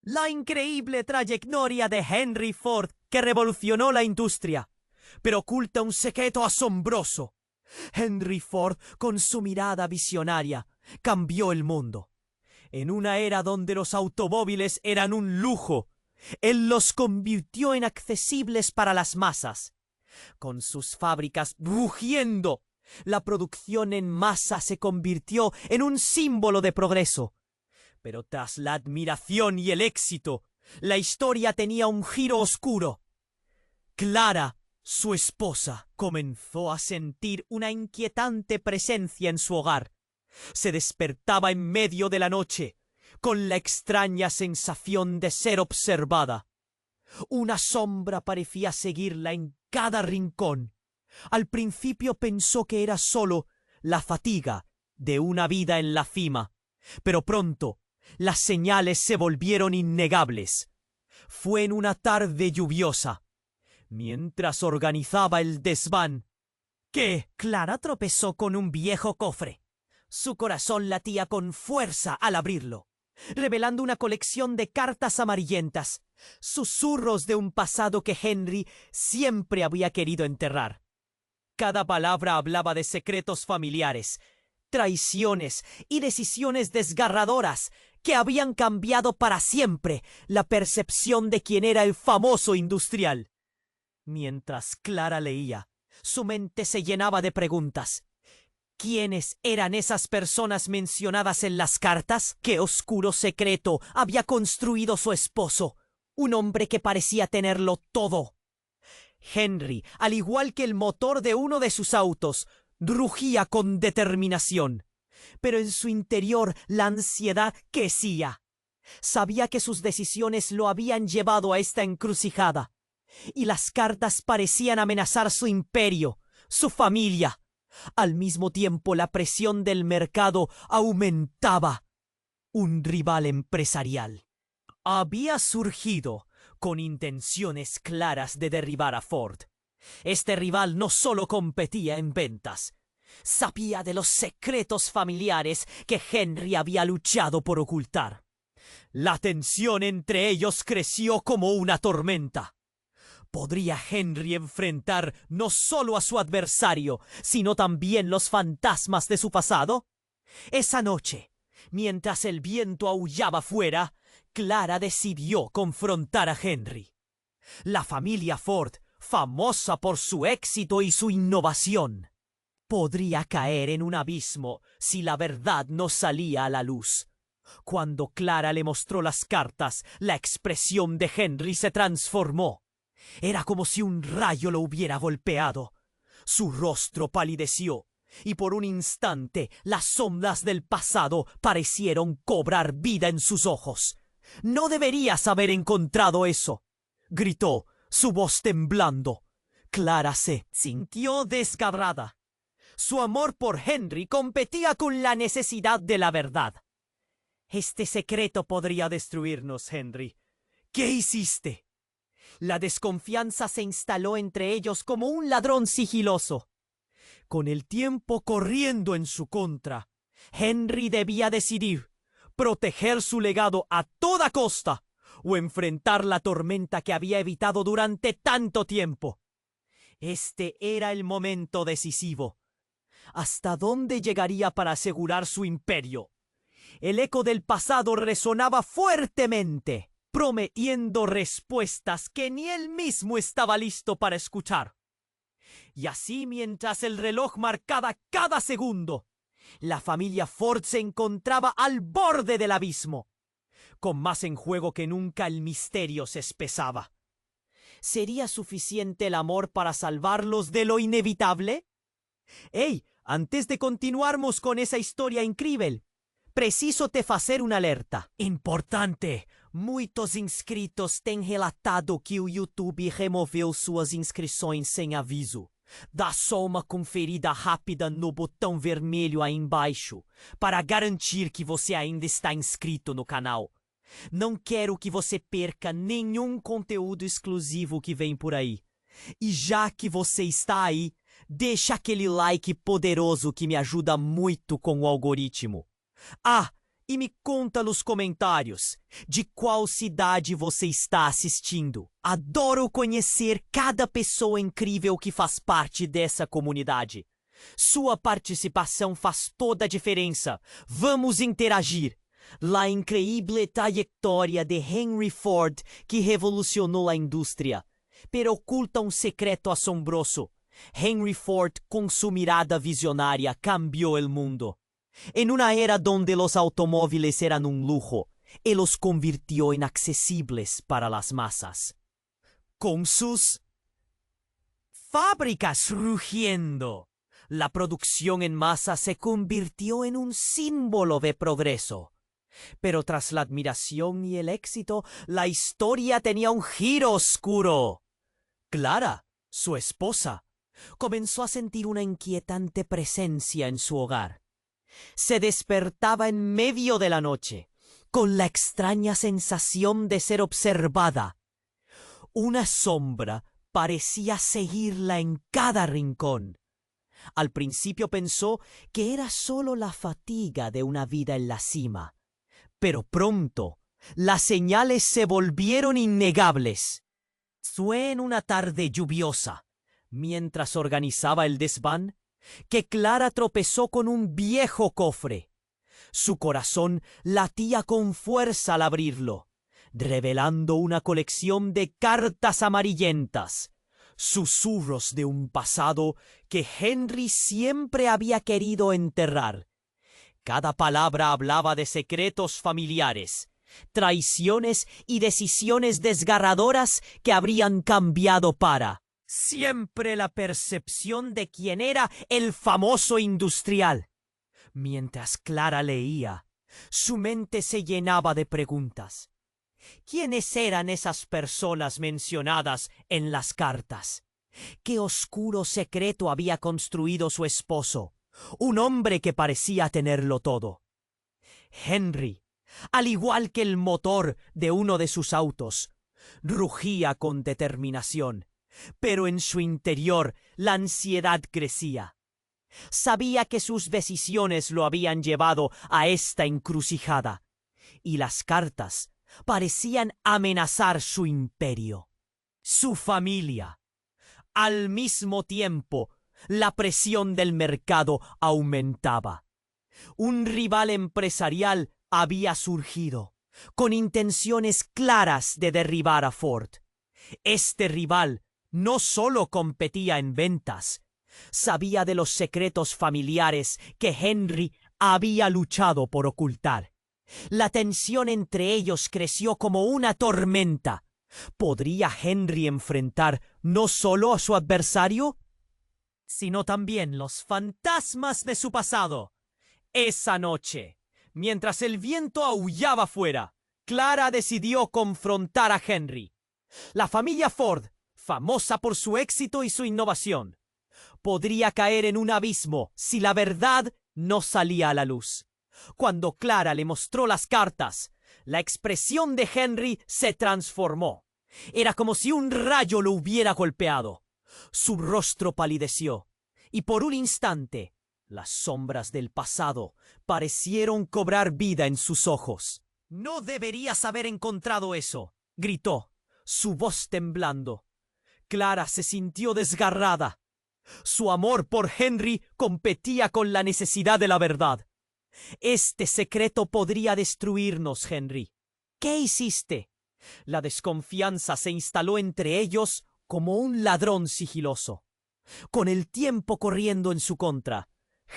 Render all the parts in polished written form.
La increíble trayectoria de Henry Ford que revolucionó la industria, pero oculta un secreto asombroso. Henry Ford, con su mirada visionaria, cambió el mundo. En una era donde los automóviles eran un lujo, él los convirtió en accesibles para las masas. Con sus fábricas rugiendo, la producción en masa se convirtió en un símbolo de progreso. Pero tras la admiración y el éxito, la historia tenía un giro oscuro. Clara, su esposa, comenzó a sentir una inquietante presencia en su hogar. Se despertaba en medio de la noche, con la extraña sensación de ser observada. Una sombra parecía seguirla en cada rincón. Al principio pensó que era solo la fatiga de una vida en la cima, pero pronto las señales se volvieron innegables. Fue en una tarde lluviosa, mientras organizaba el desván, que Clara tropezó con un viejo cofre. Su corazón latía con fuerza al abrirlo, revelando una colección de cartas amarillentas, susurros de un pasado que Henry siempre había querido enterrar. Cada palabra hablaba de secretos familiares, traiciones y decisiones desgarradoras que habían cambiado para siempre la percepción de quién era el famoso industrial. Mientras Clara leía, su mente se llenaba de preguntas. ¿Quiénes eran esas personas mencionadas en las cartas? ¿Qué oscuro secreto había construido su esposo? Un hombre que parecía tenerlo todo. Henry, al igual que el motor de uno de sus autos, rugía con determinación. Pero en su interior la ansiedad crecía. Sabía que sus decisiones lo habían llevado a esta encrucijada, y las cartas parecían amenazar su imperio, su familia. Al mismo tiempo, la presión del mercado aumentaba. Un rival empresarial había surgido con intenciones claras de derribar a Ford. Este rival no solo competía en ventas, sabía de los secretos familiares que Henry había luchado por ocultar. La tensión entre ellos creció como una tormenta. ¿Podría Henry enfrentar no solo a su adversario, sino también los fantasmas de su pasado? Esa noche, mientras el viento aullaba fuera, Clara decidió confrontar a Henry. La familia Ford, famosa por su éxito y su innovación, podría caer en un abismo si la verdad no salía a la luz. Cuando Clara le mostró las cartas, la expresión de Henry se transformó. Era como si un rayo lo hubiera golpeado. Su rostro palideció, y por un instante las sombras del pasado parecieron cobrar vida en sus ojos. «No deberías haber encontrado eso», gritó, su voz temblando. Clara se sintió desgarrada. Su amor por Henry competía con la necesidad de la verdad. «Este secreto podría destruirnos, Henry. ¿Qué hiciste?» La desconfianza se instaló entre ellos como un ladrón sigiloso. Con el tiempo corriendo en su contra, Henry debía decidir: proteger su legado a toda costa o enfrentar la tormenta que había evitado durante tanto tiempo. Este era el momento decisivo. ¿Hasta dónde llegaría para asegurar su imperio? El eco del pasado resonaba fuertemente, prometiendo respuestas que ni él mismo estaba listo para escuchar. Y así, mientras el reloj marcaba cada segundo, la familia Ford se encontraba al borde del abismo. Con más en juego que nunca, el misterio se espesaba. ¿Sería suficiente el amor para salvarlos de lo inevitable? ¡Hey! Antes de continuarmos con esa historia increíble, preciso te fazer una alerta. Importante! Muitos inscritos têm relatado que o YouTube removeu suas inscrições sem aviso. Dá só uma conferida rápida no botão vermelho aí embaixo para garantir que você ainda está inscrito no canal. Não quero que você perca nenhum conteúdo exclusivo que vem por aí. E já que você está aí, deixa aquele like poderoso que me ajuda muito com o algoritmo. Ah, e me conta nos comentários de qual cidade você está assistindo. Adoro conhecer cada pessoa incrível que faz parte dessa comunidade. Sua participação faz toda a diferença. Vamos interagir. La increíble trayectoria de Henry Ford que revolucionou a indústria, pero oculta um secreto asombroso. Henry Ford, con su mirada visionaria, cambió el mundo. En una era donde los automóviles eran un lujo, él los convirtió en accesibles para las masas. Con sus fábricas rugiendo, la producción en masa se convirtió en un símbolo de progreso. Pero tras la admiración y el éxito, la historia tenía un giro oscuro. Clara, su esposa, comenzó a sentir una inquietante presencia en su hogar. Se despertaba en medio de la noche, con la extraña sensación de ser observada. Una sombra parecía seguirla en cada rincón. Al principio pensó que era solo la fatiga de una vida en la cima, pero pronto las señales se volvieron innegables. Fue en una tarde lluviosa, mientras organizaba el desván, que Clara tropezó con un viejo cofre. Su corazón latía con fuerza al abrirlo, revelando una colección de cartas amarillentas, susurros de un pasado que Henry siempre había querido enterrar. Cada palabra hablaba de secretos familiares, traiciones y decisiones desgarradoras que habrían cambiado para siempre la percepción de quién era el famoso industrial. Mientras Clara leía, su mente se llenaba de preguntas. ¿Quiénes eran esas personas mencionadas en las cartas? ¿Qué oscuro secreto había construido su esposo, un hombre que parecía tenerlo todo? Henry, al igual que el motor de uno de sus autos, rugía con determinación, pero en su interior la ansiedad crecía. Sabía que sus decisiones lo habían llevado a esta encrucijada, y las cartas parecían amenazar su imperio, su familia. Al mismo tiempo, la presión del mercado aumentaba. Un rival empresarial había surgido, con intenciones claras de derribar a Ford. Este rival no solo competía en ventas, sabía de los secretos familiares que Henry había luchado por ocultar. La tensión entre ellos creció como una tormenta. ¿Podría Henry enfrentar no solo a su adversario, sino también los fantasmas de su pasado? Esa noche, mientras el viento aullaba fuera, Clara decidió confrontar a Henry. La familia Ford, famosa por su éxito y su innovación, podría caer en un abismo si la verdad no salía a la luz. Cuando Clara le mostró las cartas, la expresión de Henry se transformó. Era como si un rayo lo hubiera golpeado. Su rostro palideció, y por un instante, las sombras del pasado parecieron cobrar vida en sus ojos. «No deberías haber encontrado eso», gritó, su voz temblando. Clara se sintió desgarrada. Su amor por Henry competía con la necesidad de la verdad. «Este secreto podría destruirnos, Henry. ¿Qué hiciste?» La desconfianza se instaló entre ellos como un ladrón sigiloso. Con el tiempo corriendo en su contra,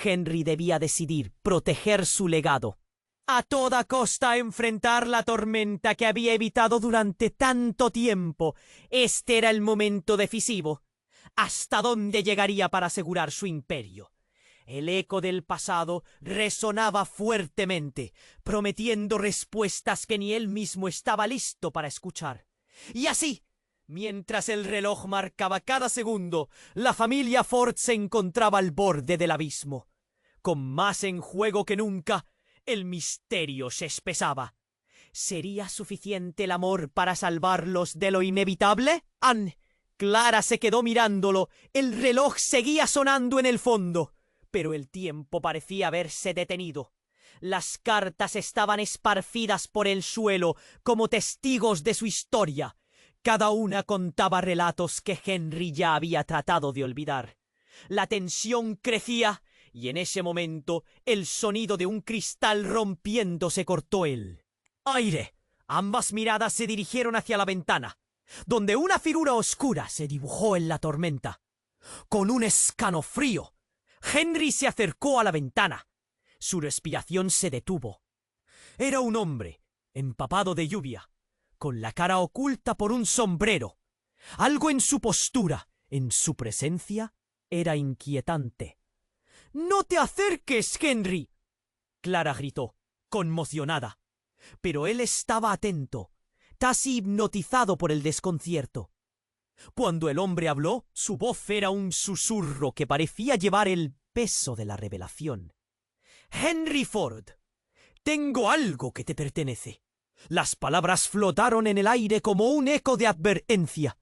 Henry debía decidir proteger su legado. A toda costa enfrentar la tormenta que había evitado durante tanto tiempo. Este era el momento decisivo. ¿Hasta dónde llegaría para asegurar su imperio? El eco del pasado resonaba fuertemente, prometiendo respuestas que ni él mismo estaba listo para escuchar. Y así, mientras el reloj marcaba cada segundo, la familia Ford se encontraba al borde del abismo. Con más en juego que nunca, el misterio se espesaba. ¿Sería suficiente el amor para salvarlos de lo inevitable? Clara se quedó mirándolo. El reloj seguía sonando en el fondo, pero el tiempo parecía haberse detenido. Las cartas estaban esparcidas por el suelo como testigos de su historia. Cada una contaba relatos que Henry ya había tratado de olvidar. La tensión crecía y en ese momento el sonido de un cristal rompiéndose cortó el aire. Ambas miradas se dirigieron hacia la ventana, donde una figura oscura se dibujó en la tormenta. Con un escalofrío, Henry se acercó a la ventana. Su respiración se detuvo. Era un hombre, empapado de lluvia, con la cara oculta por un sombrero. Algo en su postura, en su presencia, era inquietante. «¡No te acerques, Henry!», Clara gritó, conmocionada. Pero él estaba atento, casi hipnotizado por el desconcierto. Cuando el hombre habló, su voz era un susurro que parecía llevar el peso de la revelación. «Henry Ford, tengo algo que te pertenece». Las palabras flotaron en el aire como un eco de advertencia.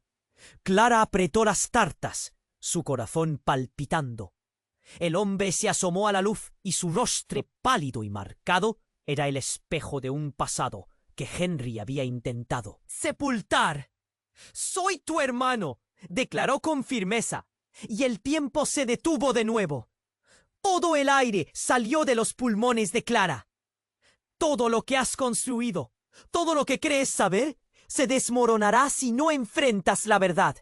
Clara apretó las cartas, su corazón palpitando. El hombre se asomó a la luz y su rostro pálido y marcado era el espejo de un pasado que Henry había intentado sepultar. «Soy tu hermano», declaró con firmeza, y el tiempo se detuvo de nuevo. Todo el aire salió de los pulmones de Clara. «Todo lo que has construido, todo lo que crees saber, se desmoronará si no enfrentas la verdad».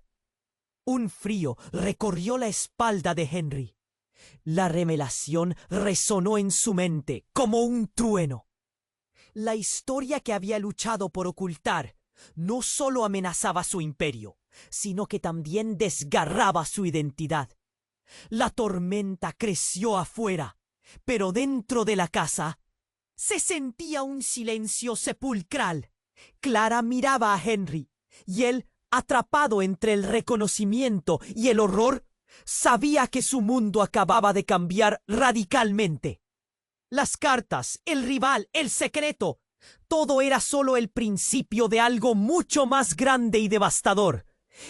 Un frío recorrió la espalda de Henry. La revelación resonó en su mente como un trueno. La historia que había luchado por ocultar no solo amenazaba su imperio, sino que también desgarraba su identidad. La tormenta creció afuera, pero dentro de la casa se sentía un silencio sepulcral. Clara miraba a Henry, y él, atrapado entre el reconocimiento y el horror, sabía que su mundo acababa de cambiar radicalmente. Las cartas, el rival, el secreto, todo era solo el principio de algo mucho más grande y devastador.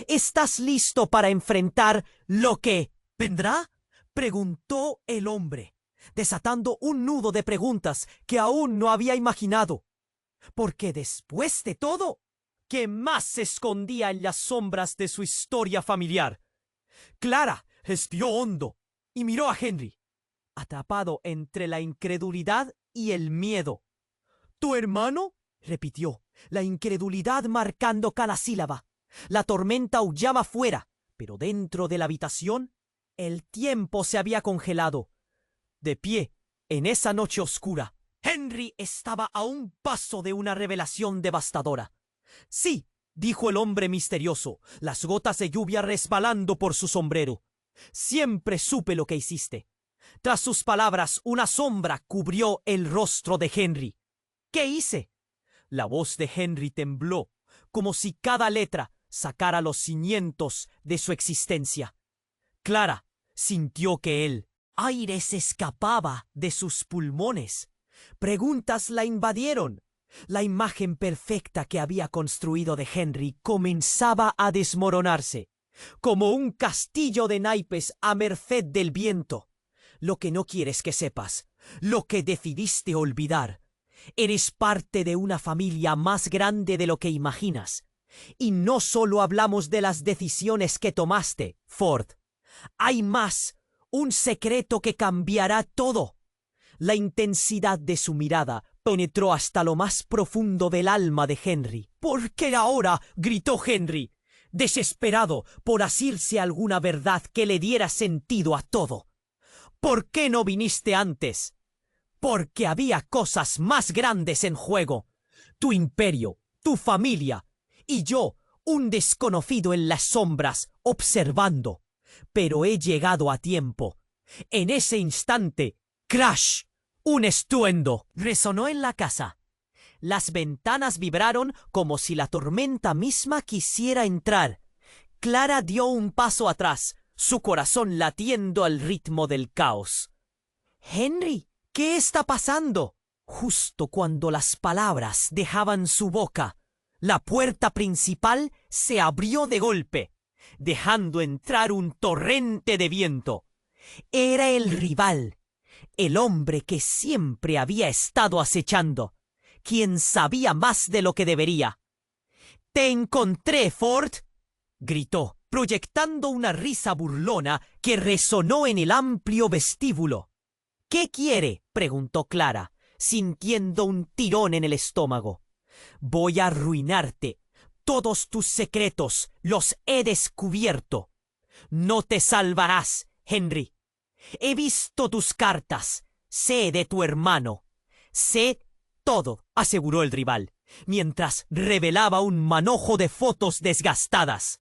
¿Estás listo para enfrentar lo que vendrá?, preguntó el hombre, desatando un nudo de preguntas que aún no había imaginado. Porque después de todo, ¿qué más se escondía en las sombras de su historia familiar? Clara respiró hondo y miró a Henry, atrapado entre la incredulidad y el miedo. «¿Tu hermano?», repitió, la incredulidad marcando cada sílaba. La tormenta aullaba fuera, pero dentro de la habitación el tiempo se había congelado. De pie, en esa noche oscura, Henry estaba a un paso de una revelación devastadora. «Sí», dijo el hombre misterioso, las gotas de lluvia resbalando por su sombrero. «Siempre supe lo que hiciste». Tras sus palabras, una sombra cubrió el rostro de Henry. «¿Qué hice?». La voz de Henry tembló, como si cada letra sacara los cimientos de su existencia. Clara sintió que el aire se escapaba de sus pulmones. Preguntas la invadieron. La imagen perfecta que había construido de Henry comenzaba a desmoronarse, como un castillo de naipes a merced del viento. Lo que no quieres que sepas, lo que decidiste olvidar. Eres parte de una familia más grande de lo que imaginas. Y no solo hablamos de las decisiones que tomaste, Ford. Hay más, un secreto que cambiará todo. La intensidad de su mirada penetró hasta lo más profundo del alma de Henry. «¿Por qué ahora?», gritó Henry, desesperado por asirse alguna verdad que le diera sentido a todo. «¿Por qué no viniste antes?». «Porque había cosas más grandes en juego. Tu imperio, tu familia, y yo, un desconocido en las sombras, observando. Pero he llegado a tiempo». En ese instante, ¡crash! Un estruendo resonó en la casa. Las ventanas vibraron como si la tormenta misma quisiera entrar. Clara dio un paso atrás, su corazón latiendo al ritmo del caos. «Henry, ¿qué está pasando?». Justo cuando las palabras dejaban su boca, la puerta principal se abrió de golpe, dejando entrar un torrente de viento. Era el rival, el hombre que siempre había estado acechando, quien sabía más de lo que debería. «¡Te encontré, Ford!», gritó, proyectando una risa burlona que resonó en el amplio vestíbulo. «¿Qué quiere?», preguntó Clara, sintiendo un tirón en el estómago. «Voy a arruinarte. Todos tus secretos los he descubierto. No te salvarás, Henry. He visto tus cartas. Sé de tu hermano. Sé todo», aseguró el rival, mientras revelaba un manojo de fotos desgastadas.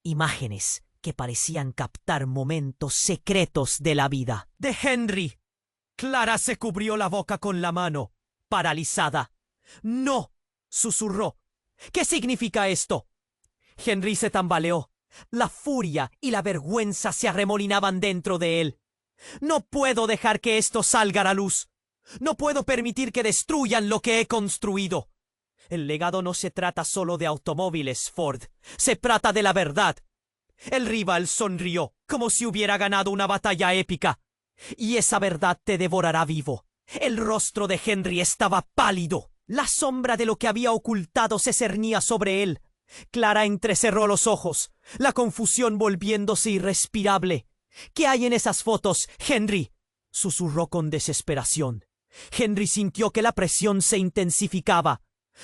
Imágenes que parecían captar momentos secretos de la vida de Henry. Clara se cubrió la boca con la mano, paralizada. «No», susurró. «¿Qué significa esto?». Henry se tambaleó. La furia y la vergüenza se arremolinaban dentro de él. «No puedo dejar que esto salga a la luz. No puedo permitir que destruyan lo que he construido. El legado no se trata solo de automóviles, Ford. Se trata de la verdad». El rival sonrió, como si hubiera ganado una batalla épica. «Y esa verdad te devorará vivo». El rostro de Henry estaba pálido. La sombra de lo que había ocultado se cernía sobre él. Clara entrecerró los ojos, la confusión volviéndose irrespirable. «¿Qué hay en esas fotos, Henry?», susurró con desesperación. Henry sintió que la presión se intensificaba.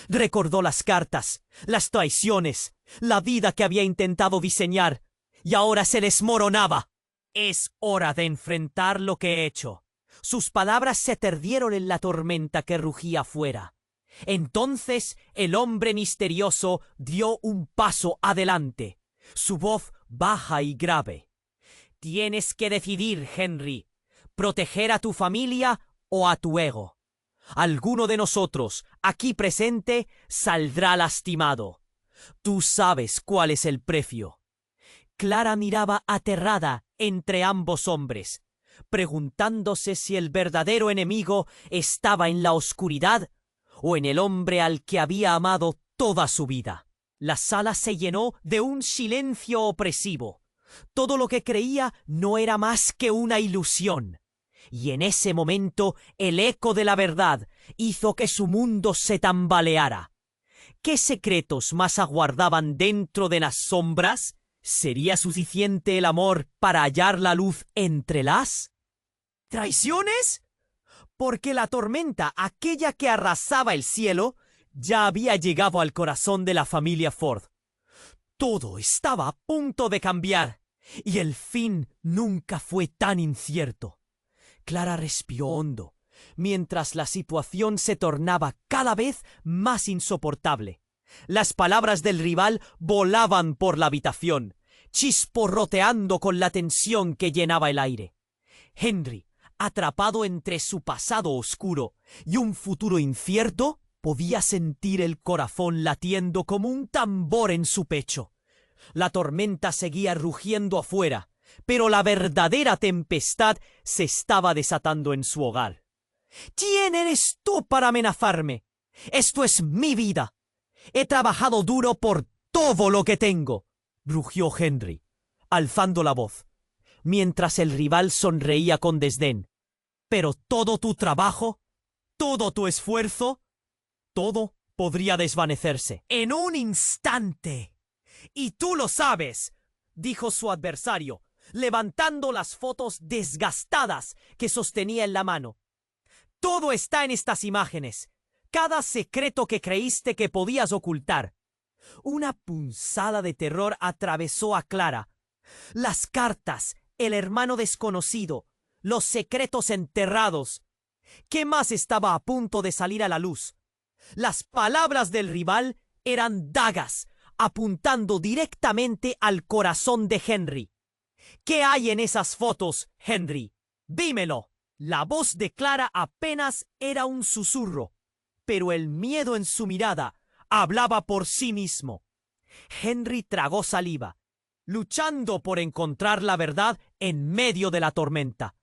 Recordó las cartas, las traiciones, la vida que había intentado diseñar, y ahora se desmoronaba. «Es hora de enfrentar lo que he hecho». Sus palabras se perdieron en la tormenta que rugía afuera. Entonces el hombre misterioso dio un paso adelante, su voz baja y grave. «Tienes que decidir, Henry, proteger a tu familia o a tu ego. Alguno de nosotros, aquí presente, saldrá lastimado. Tú sabes cuál es el precio». Clara miraba aterrada entre ambos hombres, preguntándose si el verdadero enemigo estaba en la oscuridad o en el hombre al que había amado toda su vida. La sala se llenó de un silencio opresivo. Todo lo que creía no era más que una ilusión. Y en ese momento el eco de la verdad hizo que su mundo se tambaleara. ¿Qué secretos más aguardaban dentro de las sombras? ¿Sería suficiente el amor para hallar la luz entre las traiciones? Porque la tormenta, aquella que arrasaba el cielo, ya había llegado al corazón de la familia Ford. Todo estaba a punto de cambiar, y el fin nunca fue tan incierto. Clara respiró hondo, mientras la situación se tornaba cada vez más insoportable. Las palabras del rival volaban por la habitación, chisporroteando con la tensión que llenaba el aire. Henry, atrapado entre su pasado oscuro y un futuro incierto, podía sentir el corazón latiendo como un tambor en su pecho. La tormenta seguía rugiendo afuera, pero la verdadera tempestad se estaba desatando en su hogar. «¿Quién eres tú para amenazarme? Esto es mi vida. He trabajado duro por todo lo que tengo», rugió Henry, alzando la voz, mientras el rival sonreía con desdén. «Pero todo tu trabajo, todo tu esfuerzo, todo podría desvanecerse en un instante. Y tú lo sabes», dijo su adversario, levantando las fotos desgastadas que sostenía en la mano. «Todo está en estas imágenes. Cada secreto que creíste que podías ocultar». Una punzada de terror atravesó a Clara. Las cartas, el hermano desconocido, los secretos enterrados. ¿Qué más estaba a punto de salir a la luz? Las palabras del rival eran dagas, apuntando directamente al corazón de Henry. «¿Qué hay en esas fotos, Henry? Dímelo». La voz de Clara apenas era un susurro, pero el miedo en su mirada hablaba por sí mismo. Henry tragó saliva, luchando por encontrar la verdad en medio de la tormenta.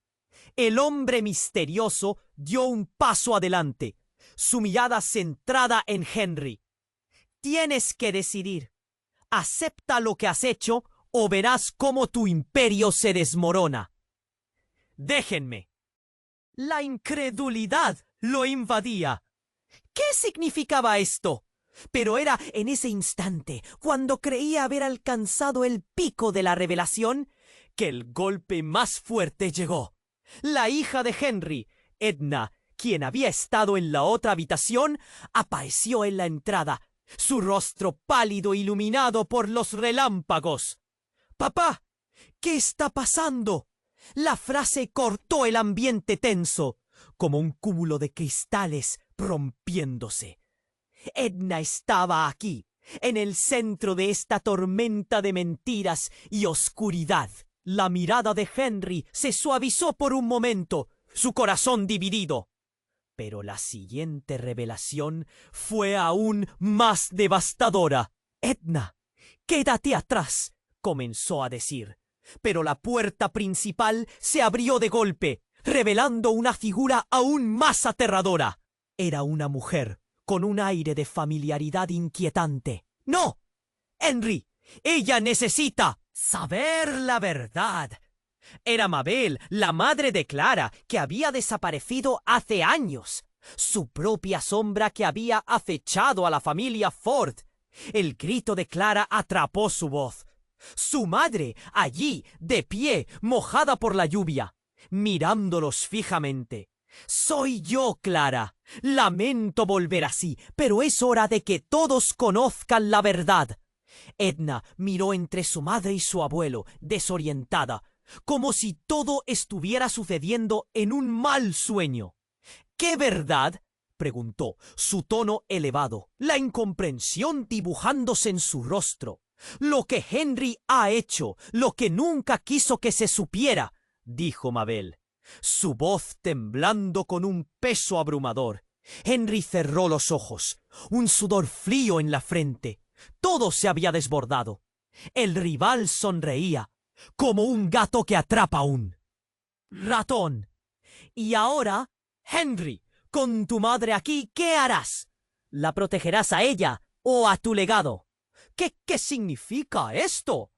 El hombre misterioso dio un paso adelante, su mirada centrada en Henry. «Tienes que decidir. Acepta lo que has hecho o verás cómo tu imperio se desmorona». «Déjenme». La incredulidad lo invadía. ¿Qué significaba esto? Pero era en ese instante, cuando creía haber alcanzado el pico de la revelación, que el golpe más fuerte llegó. La hija de Henry, Edna, quien había estado en la otra habitación, apareció en la entrada, su rostro pálido iluminado por los relámpagos. «¡Papá! ¿Qué está pasando?» La frase cortó el ambiente tenso, como un cúmulo de cristales rompiéndose. Edna estaba aquí, en el centro de esta tormenta de mentiras y oscuridad. La mirada de Henry se suavizó por un momento, su corazón dividido. Pero la siguiente revelación fue aún más devastadora. «Edna, quédate atrás», comenzó a decir. Pero la puerta principal se abrió de golpe, revelando una figura aún más aterradora. Era una mujer, con un aire de familiaridad inquietante. «¡No! Henry, ella necesita saber la verdad». Era Mabel, la madre de Clara, que había desaparecido hace años. Su propia sombra que había acechado a la familia Ford. El grito de Clara atrapó su voz. Su madre, allí, de pie, mojada por la lluvia, mirándolos fijamente. «Soy yo, Clara. Lamento volver así, pero es hora de que todos conozcan la verdad». Edna miró entre su madre y su abuelo, desorientada, como si todo estuviera sucediendo en un mal sueño. «¿Qué verdad?», preguntó, su tono elevado, la incomprensión dibujándose en su rostro. «Lo que Henry ha hecho, lo que nunca quiso que se supiera», dijo Mabel, su voz temblando con un peso abrumador. Henry cerró los ojos, un sudor frío en la frente. Todo se había desbordado. El rival sonreía, como un gato que atrapa un ratón. «Y ahora, Henry, con tu madre aquí, ¿qué harás? ¿La protegerás a ella o a tu legado?» ¿Qué significa esto?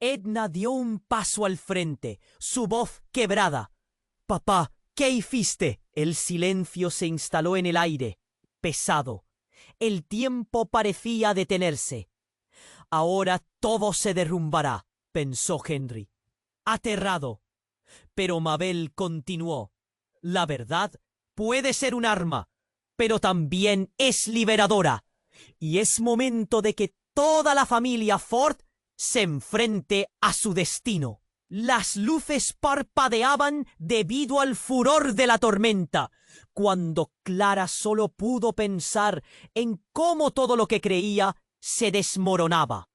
Edna dio un paso al frente, su voz quebrada. «Papá, ¿qué hiciste?» El silencio se instaló en el aire, pesado. El tiempo parecía detenerse. «Ahora todo se derrumbará», pensó Henry, aterrado. Pero Mabel continuó. «La verdad puede ser un arma, pero también es liberadora. Y es momento de que toda la familia Ford se enfrente a su destino». Las luces parpadeaban debido al furor de la tormenta, cuando Clara solo pudo pensar en cómo todo lo que creía se desmoronaba.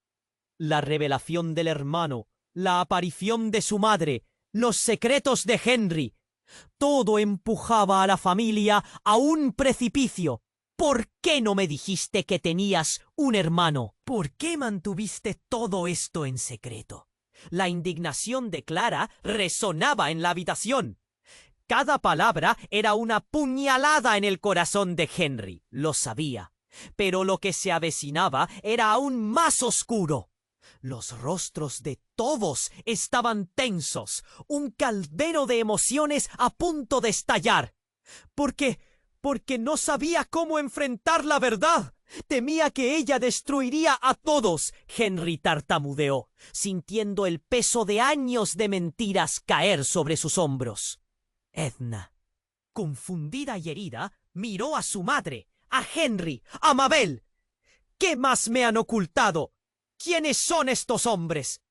La revelación del hermano, la aparición de su madre, los secretos de Henry, todo empujaba a la familia a un precipicio. «¿Por qué no me dijiste que tenías un hermano? ¿Por qué mantuviste todo esto en secreto?» La indignación de Clara resonaba en la habitación. Cada palabra era una puñalada en el corazón de Henry, lo sabía. Pero lo que se avecinaba era aún más oscuro. Los rostros de todos estaban tensos, un caldero de emociones a punto de estallar. Porque no sabía cómo enfrentar la verdad. Temía que ella destruiría a todos. Henry tartamudeó, sintiendo el peso de años de mentiras caer sobre sus hombros. Edna, confundida y herida, miró a su madre, a Henry, a Mabel. «¿Qué más me han ocultado? ¿Quiénes son estos hombres?»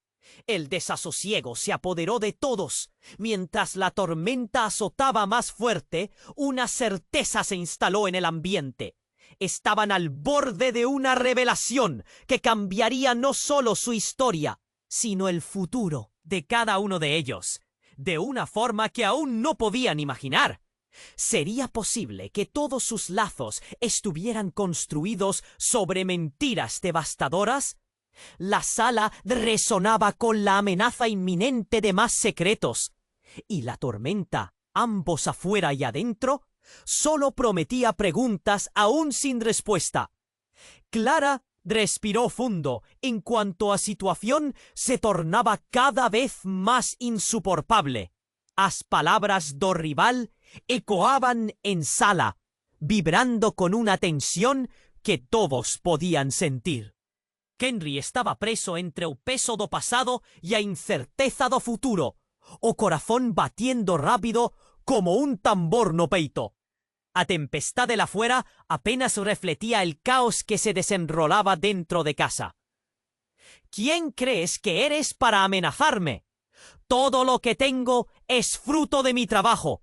El desasosiego se apoderó de todos. Mientras la tormenta azotaba más fuerte, una certeza se instaló en el ambiente. Estaban al borde de una revelación que cambiaría no solo su historia, sino el futuro de cada uno de ellos, de una forma que aún no podían imaginar. ¿Sería posible que todos sus lazos estuvieran construidos sobre mentiras devastadoras? La sala resonaba con la amenaza inminente de más secretos, y la tormenta, ambos afuera y adentro, solo prometía preguntas aún sin respuesta. Clara respiró fundo en cuanto a situación se tornaba cada vez más insoportable. Las palabras do rival ecoaban en sala, vibrando con una tensión que todos podían sentir. Henry estaba preso entre o peso do pasado e a incerteza do futuro, o corazón batiendo rápido como un tambor no peito. A tempestade lá fuera apenas refletía el caos que se desenrolaba dentro de casa. ¿Quién crees que eres para amenazarme? Todo lo que tengo es fruto de mi trabajo,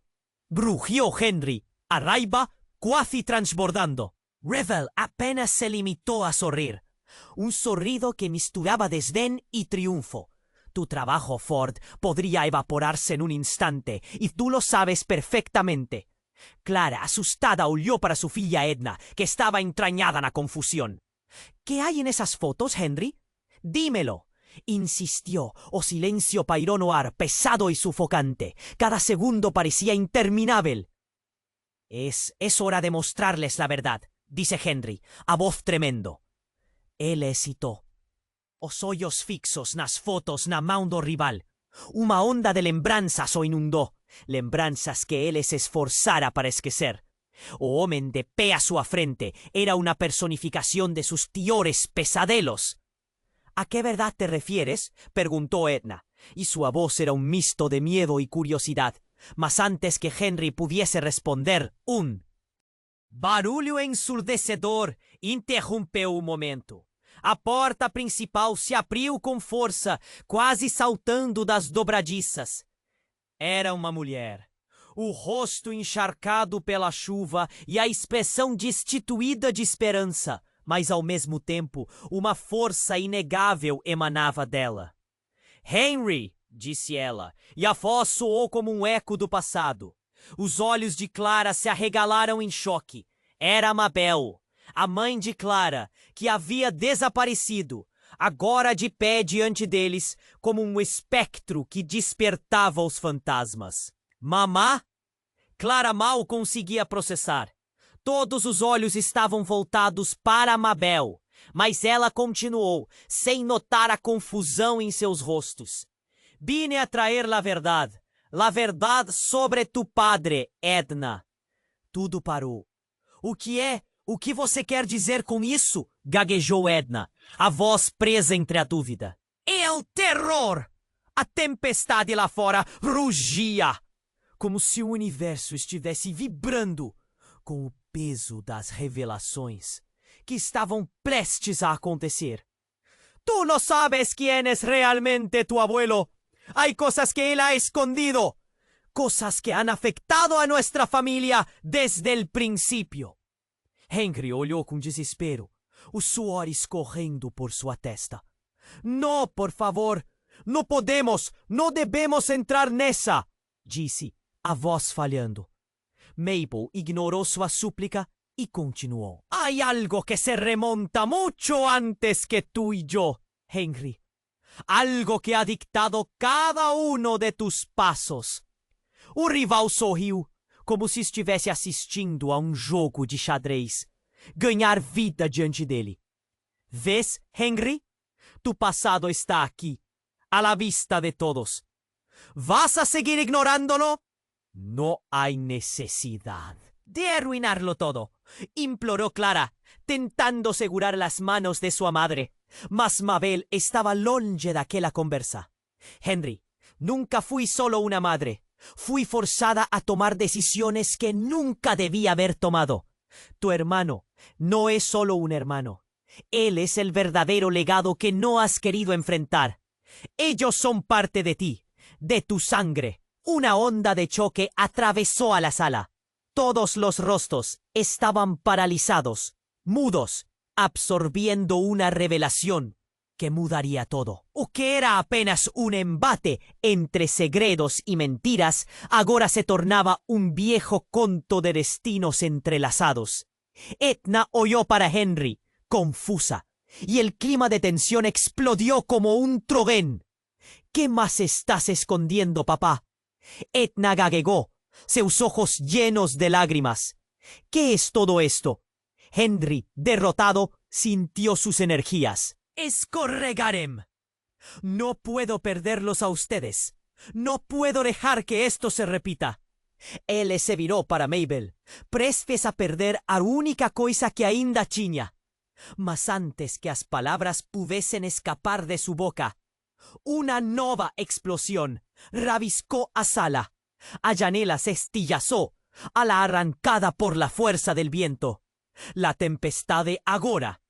rugió Henry, a raiva cuasi transbordando. Revel apenas se limitó a sonreír, un sorrido que misturaba desdén y triunfo. Tu trabajo, Ford, podría evaporarse en un instante, y tú lo sabes perfectamente. Clara, asustada, olió para su filla Edna, que estaba entrañada en la confusión. ¿Qué hay en esas fotos, Henry? Dímelo, insistió, o silencio pairó no ar, pesado y sufocante. Cada segundo parecía interminable. Es hora de mostrarles la verdad, dice Henry, a voz tremendo. Él hesitó. Os ollos fixos nas fotos na mão do rival. Una onda de lembranzas o inundó, lembranzas que él se esforzara para esquecer. O homem de pé a su frente era una personificación de sus tiores pesadelos. ¿A qué verdad te refieres? Preguntó Edna, y su voz era un mixto de miedo y curiosidad. Mas antes que Henry pudiese responder, un barulho ensurdecedor interrompeu o momento. A porta principal se abriu com força, quase saltando das dobradiças. Era uma mulher. O rosto encharcado pela chuva e a expressão destituída de esperança, mas ao mesmo tempo uma força inegável emanava dela. Henry, disse ela, e a voz soou como um eco do passado. Os olhos de Clara se arregalaram em choque. Era Mabel, a mãe de Clara, que havia desaparecido, agora de pé diante deles, como um espectro que despertava os fantasmas. Mamá? Clara mal conseguia processar. Todos os olhos estavam voltados para Mabel, mas ela continuou, sem notar a confusão em seus rostos. Vine a traer la verdade sobre tu padre, Edna. Tudo parou. O que você quer dizer com isso? Gaguejou Edna, a voz presa entre a dúvida. É o terror! A tempestade lá fora rugia, como se o universo estivesse vibrando com o peso das revelações que estavam prestes a acontecer. Tu não sabes quién es realmente tu abuelo. Hay cosas que él ha escondido, cosas que han afectado a nuestra familia desde el principio. Henry olhou com desespero, o suor escorrendo por sua testa. No, por favor, no podemos, no debemos entrar nessa, disse, a voz falhando. Mabel ignorou sua súplica y continuó. Hay algo que se remonta mucho antes que tú y yo, Henry. Algo que ha dictado cada uno de tus pasos. O rival sorriu, como se estivesse assistindo a um jogo de xadrez. Ganhar vida diante dele. Vês, Henry? Tu passado está aqui, a la vista de todos. ¿Vas a seguir ignorándolo? No hay necesidad de arruinarlo todo, imploró Clara, tentando segurar las manos de su madre. Mas Mabel estaba longe de aquella conversa. Henry, nunca fui solo una madre. Fui forzada a tomar decisiones que nunca debía haber tomado. Tu hermano no es solo un hermano. Él es el verdadero legado que no has querido enfrentar. Ellos son parte de ti, de tu sangre. Una onda de choque atravesó a la sala. Todos los rostros estaban paralizados, mudos, absorbiendo una revelación que mudaría todo. O que era apenas un embate entre segredos y mentiras, ahora se tornaba un viejo conto de destinos entrelazados. Edna oyó para Henry, confusa, y el clima de tensión explodió como un truén. ¿Qué más estás escondiendo, papá? Edna gaguejó, sus ojos llenos de lágrimas. ¿Qué es todo esto? Henry, derrotado, sintió sus energías. Escorregarem. No puedo perderlos a ustedes. No puedo dejar que esto se repita. Ele se viró para Mabel, prestes a perder a única coisa que ainda tinha. Mas antes que as palavras pudessem escapar de su boca, una nova explosión rabiscó a sala. A janela se estillazó, a la arrancada por la fuerza del viento. La tempestade agora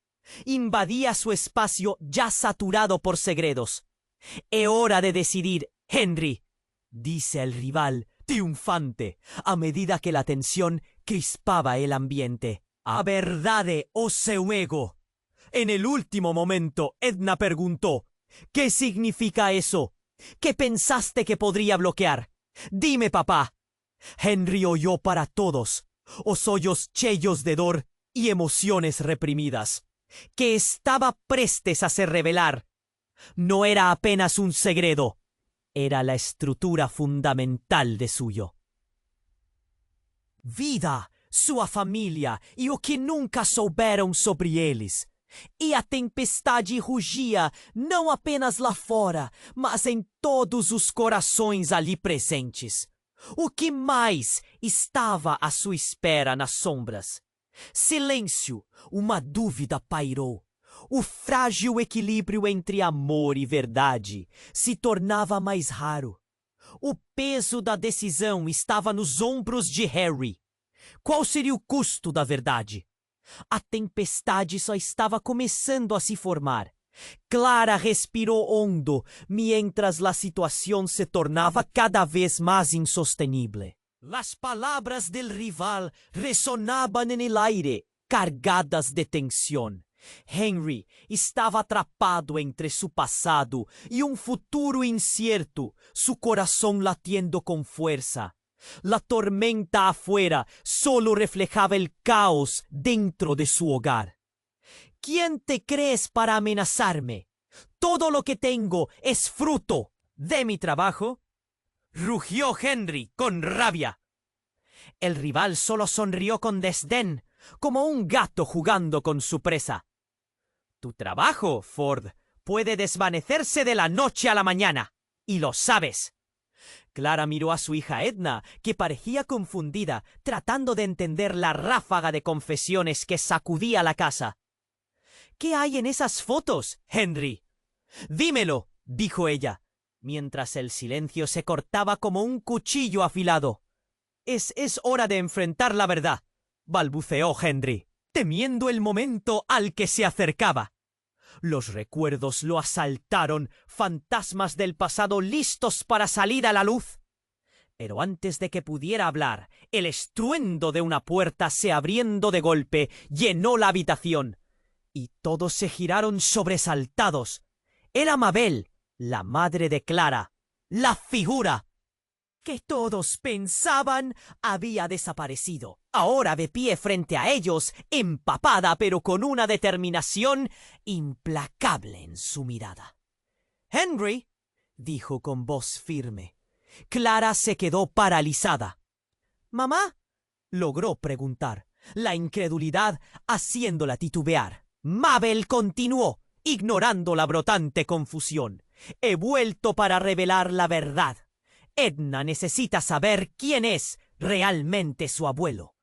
invadía su espacio ya saturado por segredos. «É hora de decidir, Henry», dice el rival, triunfante, a medida que la tensión crispaba el ambiente. «A verdade o seu ego». En el último momento, Edna preguntó: «¿Qué significa eso? ¿Qué pensaste que podría bloquear? Dime, papá». Henry oyó para todos, os hoyos cheios de dor y emociones reprimidas, que estaba prestes a se revelar. No era apenas un segredo, era la estrutura fundamental de suyo. Vida, sua família e o que nunca souberam sobre eles. E a tempestade rugia não apenas lá fora, mas em todos os corações ali presentes. O que mais estava à sua espera nas sombras? Silêncio, uma dúvida pairou. O frágil equilíbrio entre amor e verdade se tornava mais raro. O peso da decisão estava nos ombros de Harry. Qual seria o custo da verdade? A tempestade só estava começando a se formar. Clara respirou hondo, mientras la situación se tornava cada vez más insostenible. Las palabras del rival resonaban en el aire, cargadas de tensión. Henry estava atrapado entre su pasado y un futuro incierto, su corazón latiendo con fuerza. La tormenta afuera solo reflejaba el caos dentro de su hogar. ¿Quién te crees para amenazarme? Todo lo que tengo es fruto de mi trabajo. Rugió Henry con rabia. El rival solo sonrió con desdén, como un gato jugando con su presa. Tu trabajo, Ford, puede desvanecerse de la noche a la mañana, y lo sabes. Clara miró a su hija Edna, que parecía confundida, tratando de entender la ráfaga de confesiones que sacudía la casa. ¿Qué hay en esas fotos, Henry? Dímelo, dijo ella, mientras el silencio se cortaba como un cuchillo afilado. Es hora de enfrentar la verdad, balbuceó Henry, temiendo el momento al que se acercaba. Los recuerdos lo asaltaron, fantasmas del pasado listos para salir a la luz. Pero antes de que pudiera hablar, el estruendo de una puerta se abriendo de golpe llenó la habitación, y todos se giraron sobresaltados. Era Mabel, la madre de Clara, la figura que todos pensaban había desaparecido. Ahora de pie frente a ellos, empapada pero con una determinación implacable en su mirada. «Henry», dijo con voz firme. Clara se quedó paralizada. «¿Mamá?», logró preguntar, la incredulidad haciéndola titubear. Mabel continuó, ignorando la brotante confusión. «He vuelto para revelar la verdad. Edna necesita saber quién es realmente su abuelo».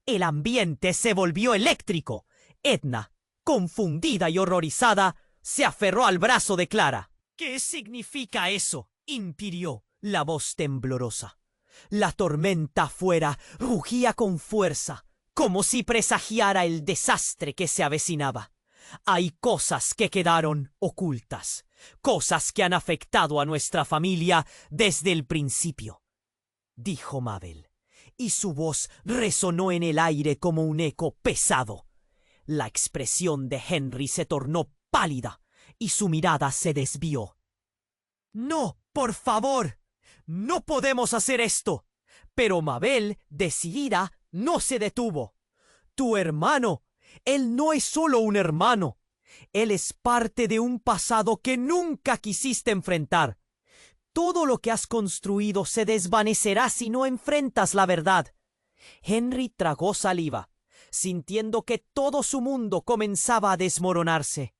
El ambiente se volvió eléctrico. Edna, confundida y horrorizada, se aferró al brazo de Clara. «¿Qué significa eso?», inquirió, la voz temblorosa. La tormenta afuera rugía con fuerza, como si presagiara el desastre que se avecinaba. Hay cosas que quedaron ocultas, cosas que han afectado a nuestra familia desde el principio, dijo Mabel, y su voz resonó en el aire como un eco pesado. La expresión de Henry se tornó pálida y su mirada se desvió. «No, por favor, no podemos hacer esto». Pero Mabel, decidida, no se detuvo. «Tu hermano, él no es solo un hermano. Él es parte de un pasado que nunca quisiste enfrentar. Todo lo que has construido se desvanecerá si no enfrentas la verdad». Henry tragó saliva, sintiendo que todo su mundo comenzaba a desmoronarse.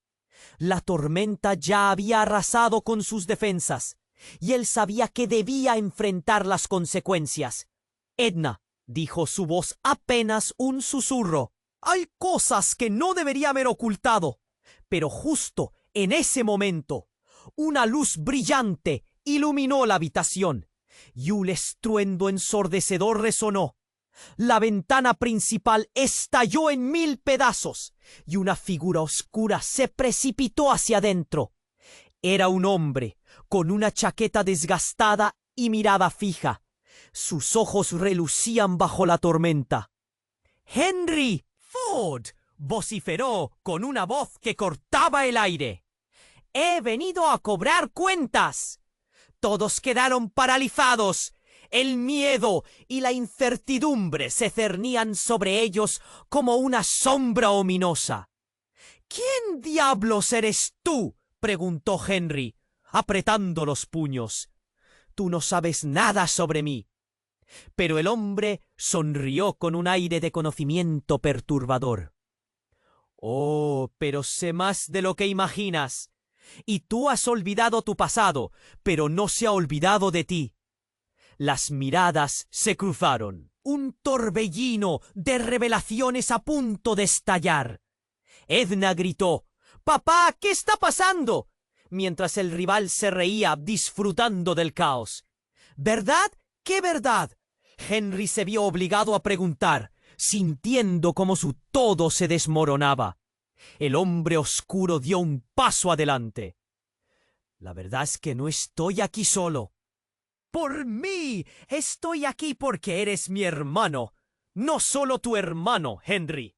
La tormenta ya había arrasado con sus defensas. y él sabía que debía enfrentar las consecuencias. Edna, dijo su voz apenas un susurro. Hay cosas que no debería haber ocultado. Pero justo en ese momento, una luz brillante iluminó la habitación y un estruendo ensordecedor resonó. La ventana principal estalló en 1000 pedazos y una figura oscura se precipitó hacia adentro. Era un hombre con una chaqueta desgastada y mirada fija. Sus ojos relucían bajo la tormenta. ¡Henry Ford!, vociferó con una voz que cortaba el aire. «He venido a cobrar cuentas». Todos quedaron paralizados. El miedo y la incertidumbre se cernían sobre ellos como una sombra ominosa. «¿Quién diablos eres tú?», preguntó Henry, apretando los puños. «Tú no sabes nada sobre mí». Pero el hombre sonrió con un aire de conocimiento perturbador. «Oh, pero sé más de lo que imaginas. Y tú has olvidado tu pasado, pero no se ha olvidado de ti». Las miradas se cruzaron. Un torbellino de revelaciones a punto de estallar. Edna gritó: «¡Papá, qué está pasando!», mientras el rival se reía disfrutando del caos. «¿Verdad? ¿Qué verdad?», Henry se vio obligado a preguntar, sintiendo como su todo se desmoronaba. El hombre oscuro dio un paso adelante. «La verdad es que no estoy aquí solo. Por mí, estoy aquí porque eres mi hermano. No solo tu hermano, Henry,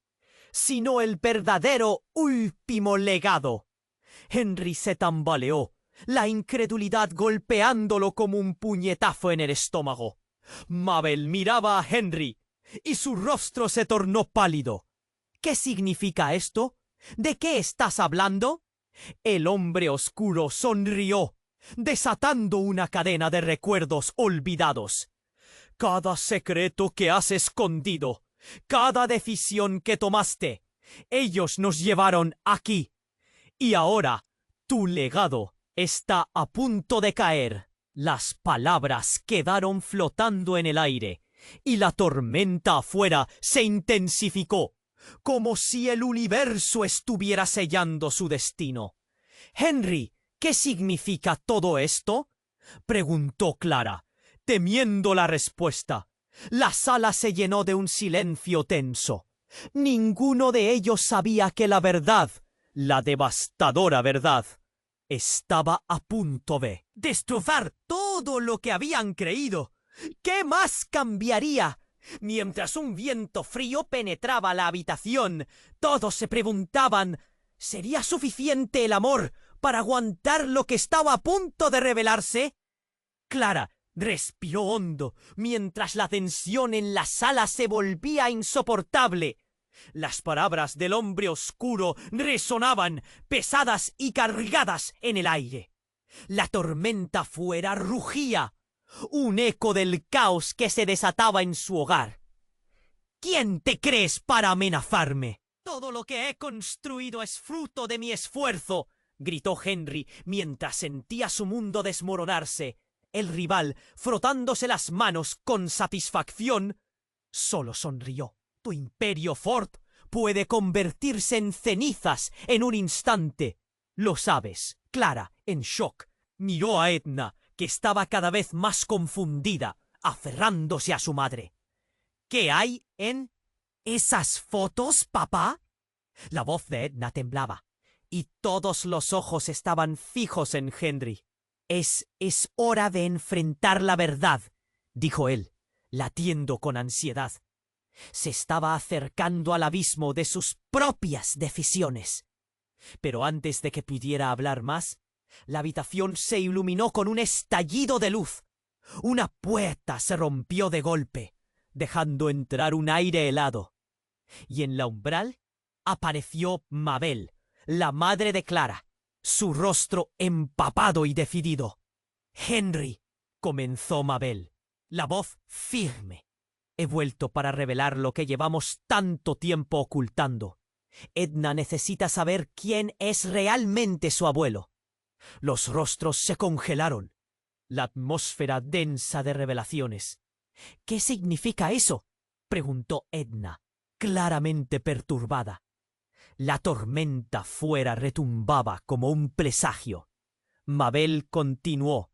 sino el verdadero último legado». Henry se tambaleó, la incredulidad golpeándolo como un puñetazo en el estómago. Mabel miraba a Henry y su rostro se tornó pálido. «¿Qué significa esto? ¿De qué estás hablando?». El hombre oscuro sonrió, desatando una cadena de recuerdos olvidados. «Cada secreto que has escondido, cada decisión que tomaste, ellos nos llevaron aquí. Y ahora, tu legado está a punto de caer». Las palabras quedaron flotando en el aire, y la tormenta afuera se intensificó, como si el universo estuviera sellando su destino. «Henry, ¿qué significa todo esto?», preguntó Clara, temiendo la respuesta. La sala se llenó de un silencio tenso. Ninguno de ellos sabía que la verdad, la devastadora verdad, estaba a punto de destrozar todo lo que habían creído. ¿Qué más cambiaría? Mientras un viento frío penetraba la habitación, todos se preguntaban: ¿sería suficiente el amor para aguantar lo que estaba a punto de revelarse? Clara respiró hondo mientras la tensión en la sala se volvía insoportable. Las palabras del hombre oscuro resonaban, pesadas y cargadas en el aire. La tormenta fuera rugía, un eco del caos que se desataba en su hogar. «¿Quién te crees para amenazarme? Todo lo que he construido es fruto de mi esfuerzo», gritó Henry mientras sentía su mundo desmoronarse. El rival, frotándose las manos con satisfacción, solo sonrió. «Tu imperio, Ford, puede convertirse en cenizas en un instante. Lo sabes». Clara, en shock, miró a Edna, que estaba cada vez más confundida, aferrándose a su madre. «¿Qué hay en esas fotos, papá?». La voz de Edna temblaba, y todos los ojos estaban fijos en Henry. Es hora de enfrentar la verdad», dijo él, latiendo con ansiedad. Se estaba acercando al abismo de sus propias decisiones. Pero antes de que pudiera hablar más, la habitación se iluminó con un estallido de luz. Una puerta se rompió de golpe, dejando entrar un aire helado. Y en la umbral apareció Mabel, la madre de Clara, su rostro empapado y decidido. «Henry», comenzó Mabel, la voz firme. «He vuelto para revelar lo que llevamos tanto tiempo ocultando. Edna necesita saber quién es realmente su abuelo». Los rostros se congelaron. la atmósfera densa de revelaciones. ¿Qué significa eso?, preguntó Edna, claramente perturbada. La tormenta fuera retumbaba como un presagio. Mabel continuó.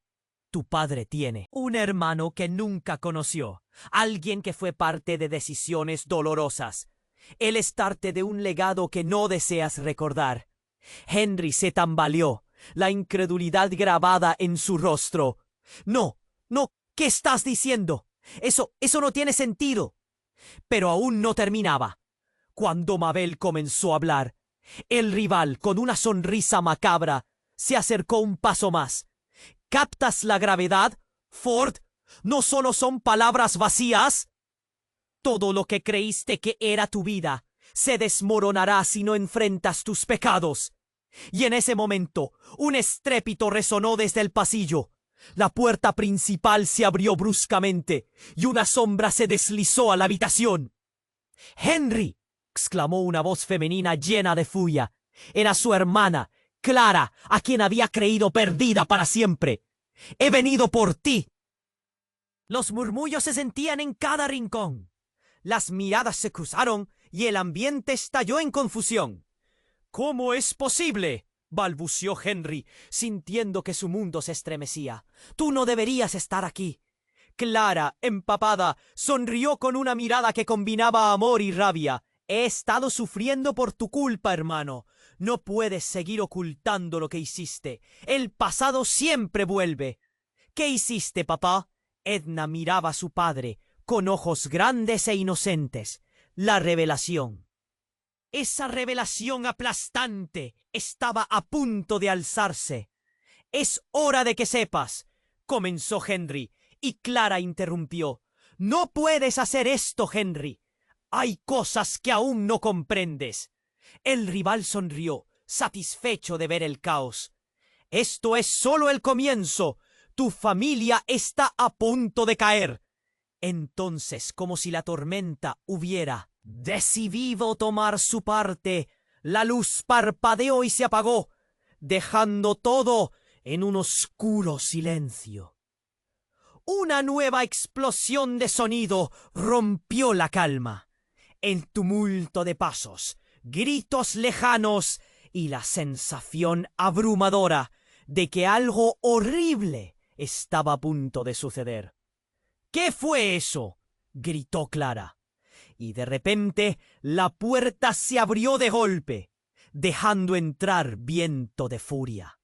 Tu padre tiene un hermano que nunca conoció, alguien que fue parte de decisiones dolorosas. Él es parte de un legado que no deseas recordar. Henry se tambaleó, la incredulidad grabada en su rostro. No, ¿qué estás diciendo? Eso no tiene sentido. Pero aún no terminaba. Cuando Mabel comenzó a hablar, el rival, con una sonrisa macabra, se acercó un paso más. ¿Captas la gravedad, Ford? ¿No solo son palabras vacías? Todo lo que creíste que era tu vida se desmoronará si no enfrentas tus pecados. Y en ese momento, un estrépito resonó desde el pasillo. La puerta principal se abrió bruscamente y una sombra se deslizó a la habitación. ¡Henry!, exclamó una voz femenina llena de furia. Era su hermana, Clara, a quien había creído perdida para siempre. ¡He venido por ti! Los murmullos se sentían en cada rincón. Las miradas se cruzaron y el ambiente estalló en confusión. ¿Cómo es posible?, balbuceó Henry, sintiendo que su mundo se estremecía. Tú no deberías estar aquí. Clara, empapada, sonrió con una mirada que combinaba amor y rabia. He estado sufriendo por tu culpa, hermano. No puedes seguir ocultando lo que hiciste. El pasado siempre vuelve. ¿Qué hiciste, papá? Edna miraba a su padre con ojos grandes e inocentes. La revelación. Esa revelación aplastante estaba a punto de alzarse. Es hora de que sepas, comenzó Henry, y Clara interrumpió. No puedes hacer esto, Henry. Hay cosas que aún no comprendes. El rival sonrió, satisfecho de ver el caos. Esto es solo el comienzo. Tu familia está a punto de caer. Entonces, como si la tormenta hubiera decidido tomar su parte, la luz parpadeó y se apagó, dejando todo en un oscuro silencio. Una nueva explosión de sonido rompió la calma. El tumulto de pasos, gritos lejanos y la sensación abrumadora de que algo horrible estaba a punto de suceder. ¿Qué fue eso?, gritó Clara. Y de repente la puerta se abrió de golpe, dejando entrar viento de furia.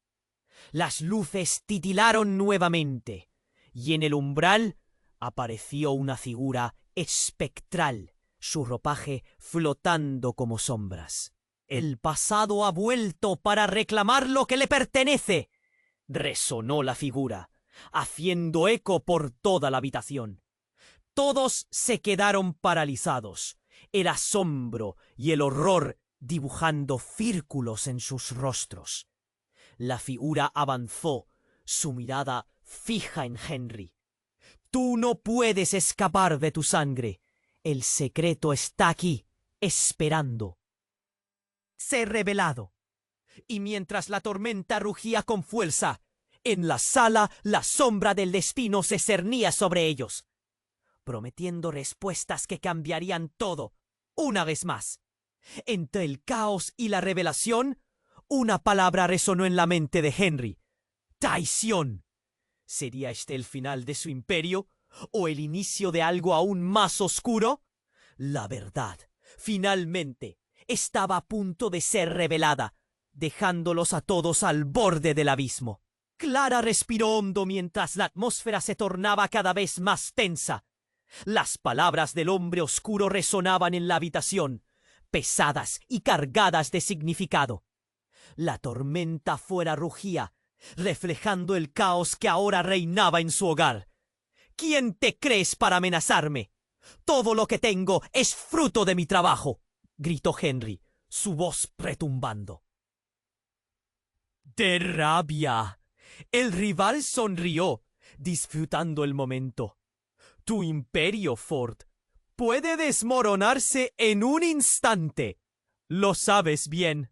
Las luces titilaron nuevamente, y en el umbral apareció una figura espectral, su ropaje flotando como sombras. El pasado ha vuelto para reclamar lo que le pertenece, resonó la figura, haciendo eco por toda la habitación. Todos se quedaron paralizados, el asombro y el horror dibujando círculos en sus rostros. La figura avanzó, su mirada fija en Henry. Tú no puedes escapar de tu sangre. El secreto está aquí, esperando. Ser revelado. Y mientras la tormenta rugía con fuerza, en la sala la sombra del destino se cernía sobre ellos, prometiendo respuestas que cambiarían todo, una vez más. Entre el caos y la revelación, una palabra resonó en la mente de Henry. Traición. ¿Sería este el final de su imperio o el inicio de algo aún más oscuro? La verdad, finalmente, estaba a punto de ser revelada, dejándolos a todos al borde del abismo. Clara respiró hondo mientras la atmósfera se tornaba cada vez más tensa. Las palabras del hombre oscuro resonaban en la habitación, pesadas y cargadas de significado. La tormenta afuera rugía, reflejando el caos que ahora reinaba en su hogar. ¿Quién te crees para amenazarme? Todo lo que tengo es fruto de mi trabajo, gritó Henry, su voz retumbando. ¡De rabia! El rival sonrió, disfrutando el momento. Tu imperio, Ford, puede desmoronarse en un instante. Lo sabes bien.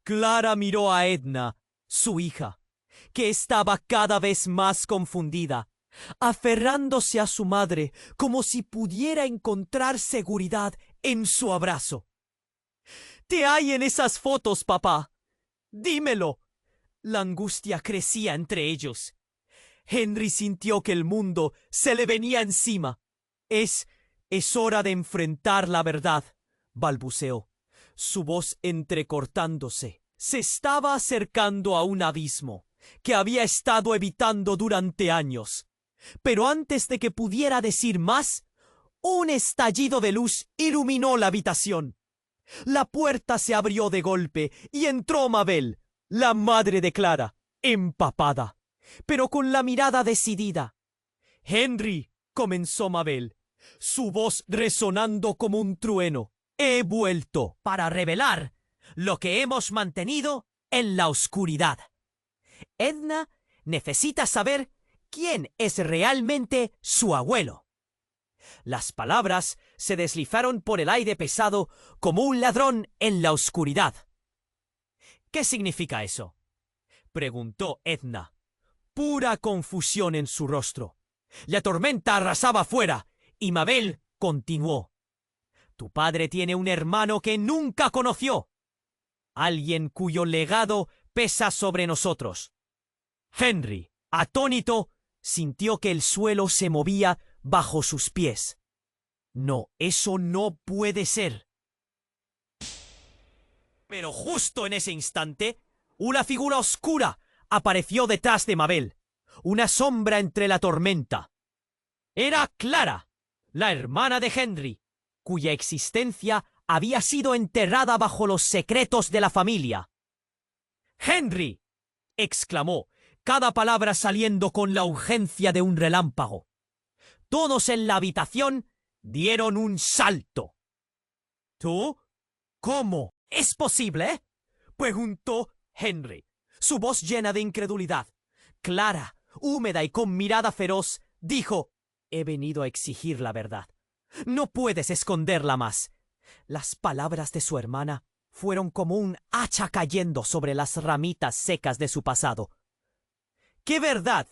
Clara miró a Edna, su hija, que estaba cada vez más confundida, aferrándose a su madre como si pudiera encontrar seguridad en su abrazo. «¿Te hay en esas fotos, papá? Dímelo». La angustia crecía entre ellos. Henry sintió que el mundo se le venía encima. Es hora de enfrentar la verdad», balbuceó, su voz entrecortándose. Se estaba acercando a un abismo que había estado evitando durante años. Pero antes de que pudiera decir más, un estallido de luz iluminó la habitación. La puerta se abrió de golpe y entró Mabel, la madre de Clara, empapada, pero con la mirada decidida. «Henry», comenzó Mabel, su voz resonando como un trueno, «he vuelto para revelar lo que hemos mantenido en la oscuridad. Edna necesita saber quién es realmente su abuelo». Las palabras se deslizaron por el aire pesado como un ladrón en la oscuridad. «¿Qué significa eso?», preguntó Edna, pura confusión en su rostro. La tormenta arrasaba fuera y Mabel continuó. «Tu padre tiene un hermano que nunca conoció, alguien cuyo legado pesa sobre nosotros». Henry, atónito, sintió que el suelo se movía bajo sus pies. «No, eso no puede ser». Pero justo en ese instante, una figura oscura apareció detrás de Mabel, una sombra entre la tormenta. Era Clara, la hermana de Henry, cuya existencia había sido enterrada bajo los secretos de la familia. «¡Henry!», exclamó, cada palabra saliendo con la urgencia de un relámpago. Todos en la habitación dieron un salto. «¿Tú? ¿Cómo es posible?», preguntó Henry, su voz llena de incredulidad. Clara, húmeda y con mirada feroz, dijo: «He venido a exigir la verdad. No puedes esconderla más». Las palabras de su hermana fueron como un hacha cayendo sobre las ramitas secas de su pasado. «¿Qué verdad?»,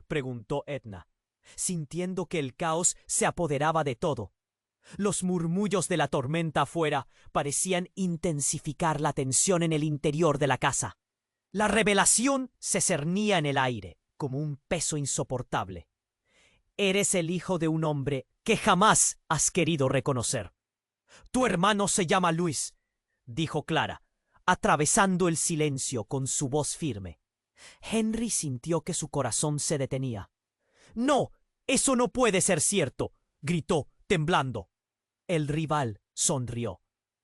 preguntó Edna, sintiendo que el caos se apoderaba de todo. Los murmullos de la tormenta afuera parecían intensificar la tensión en el interior de la casa. La revelación se cernía en el aire como un peso insoportable. «Eres el hijo de un hombre que jamás has querido reconocer. Tu hermano se llama Luis», dijo Clara, atravesando el silencio con su voz firme. Henry sintió que su corazón se detenía. «No, eso no puede ser cierto», gritó, temblando. El rival sonrió,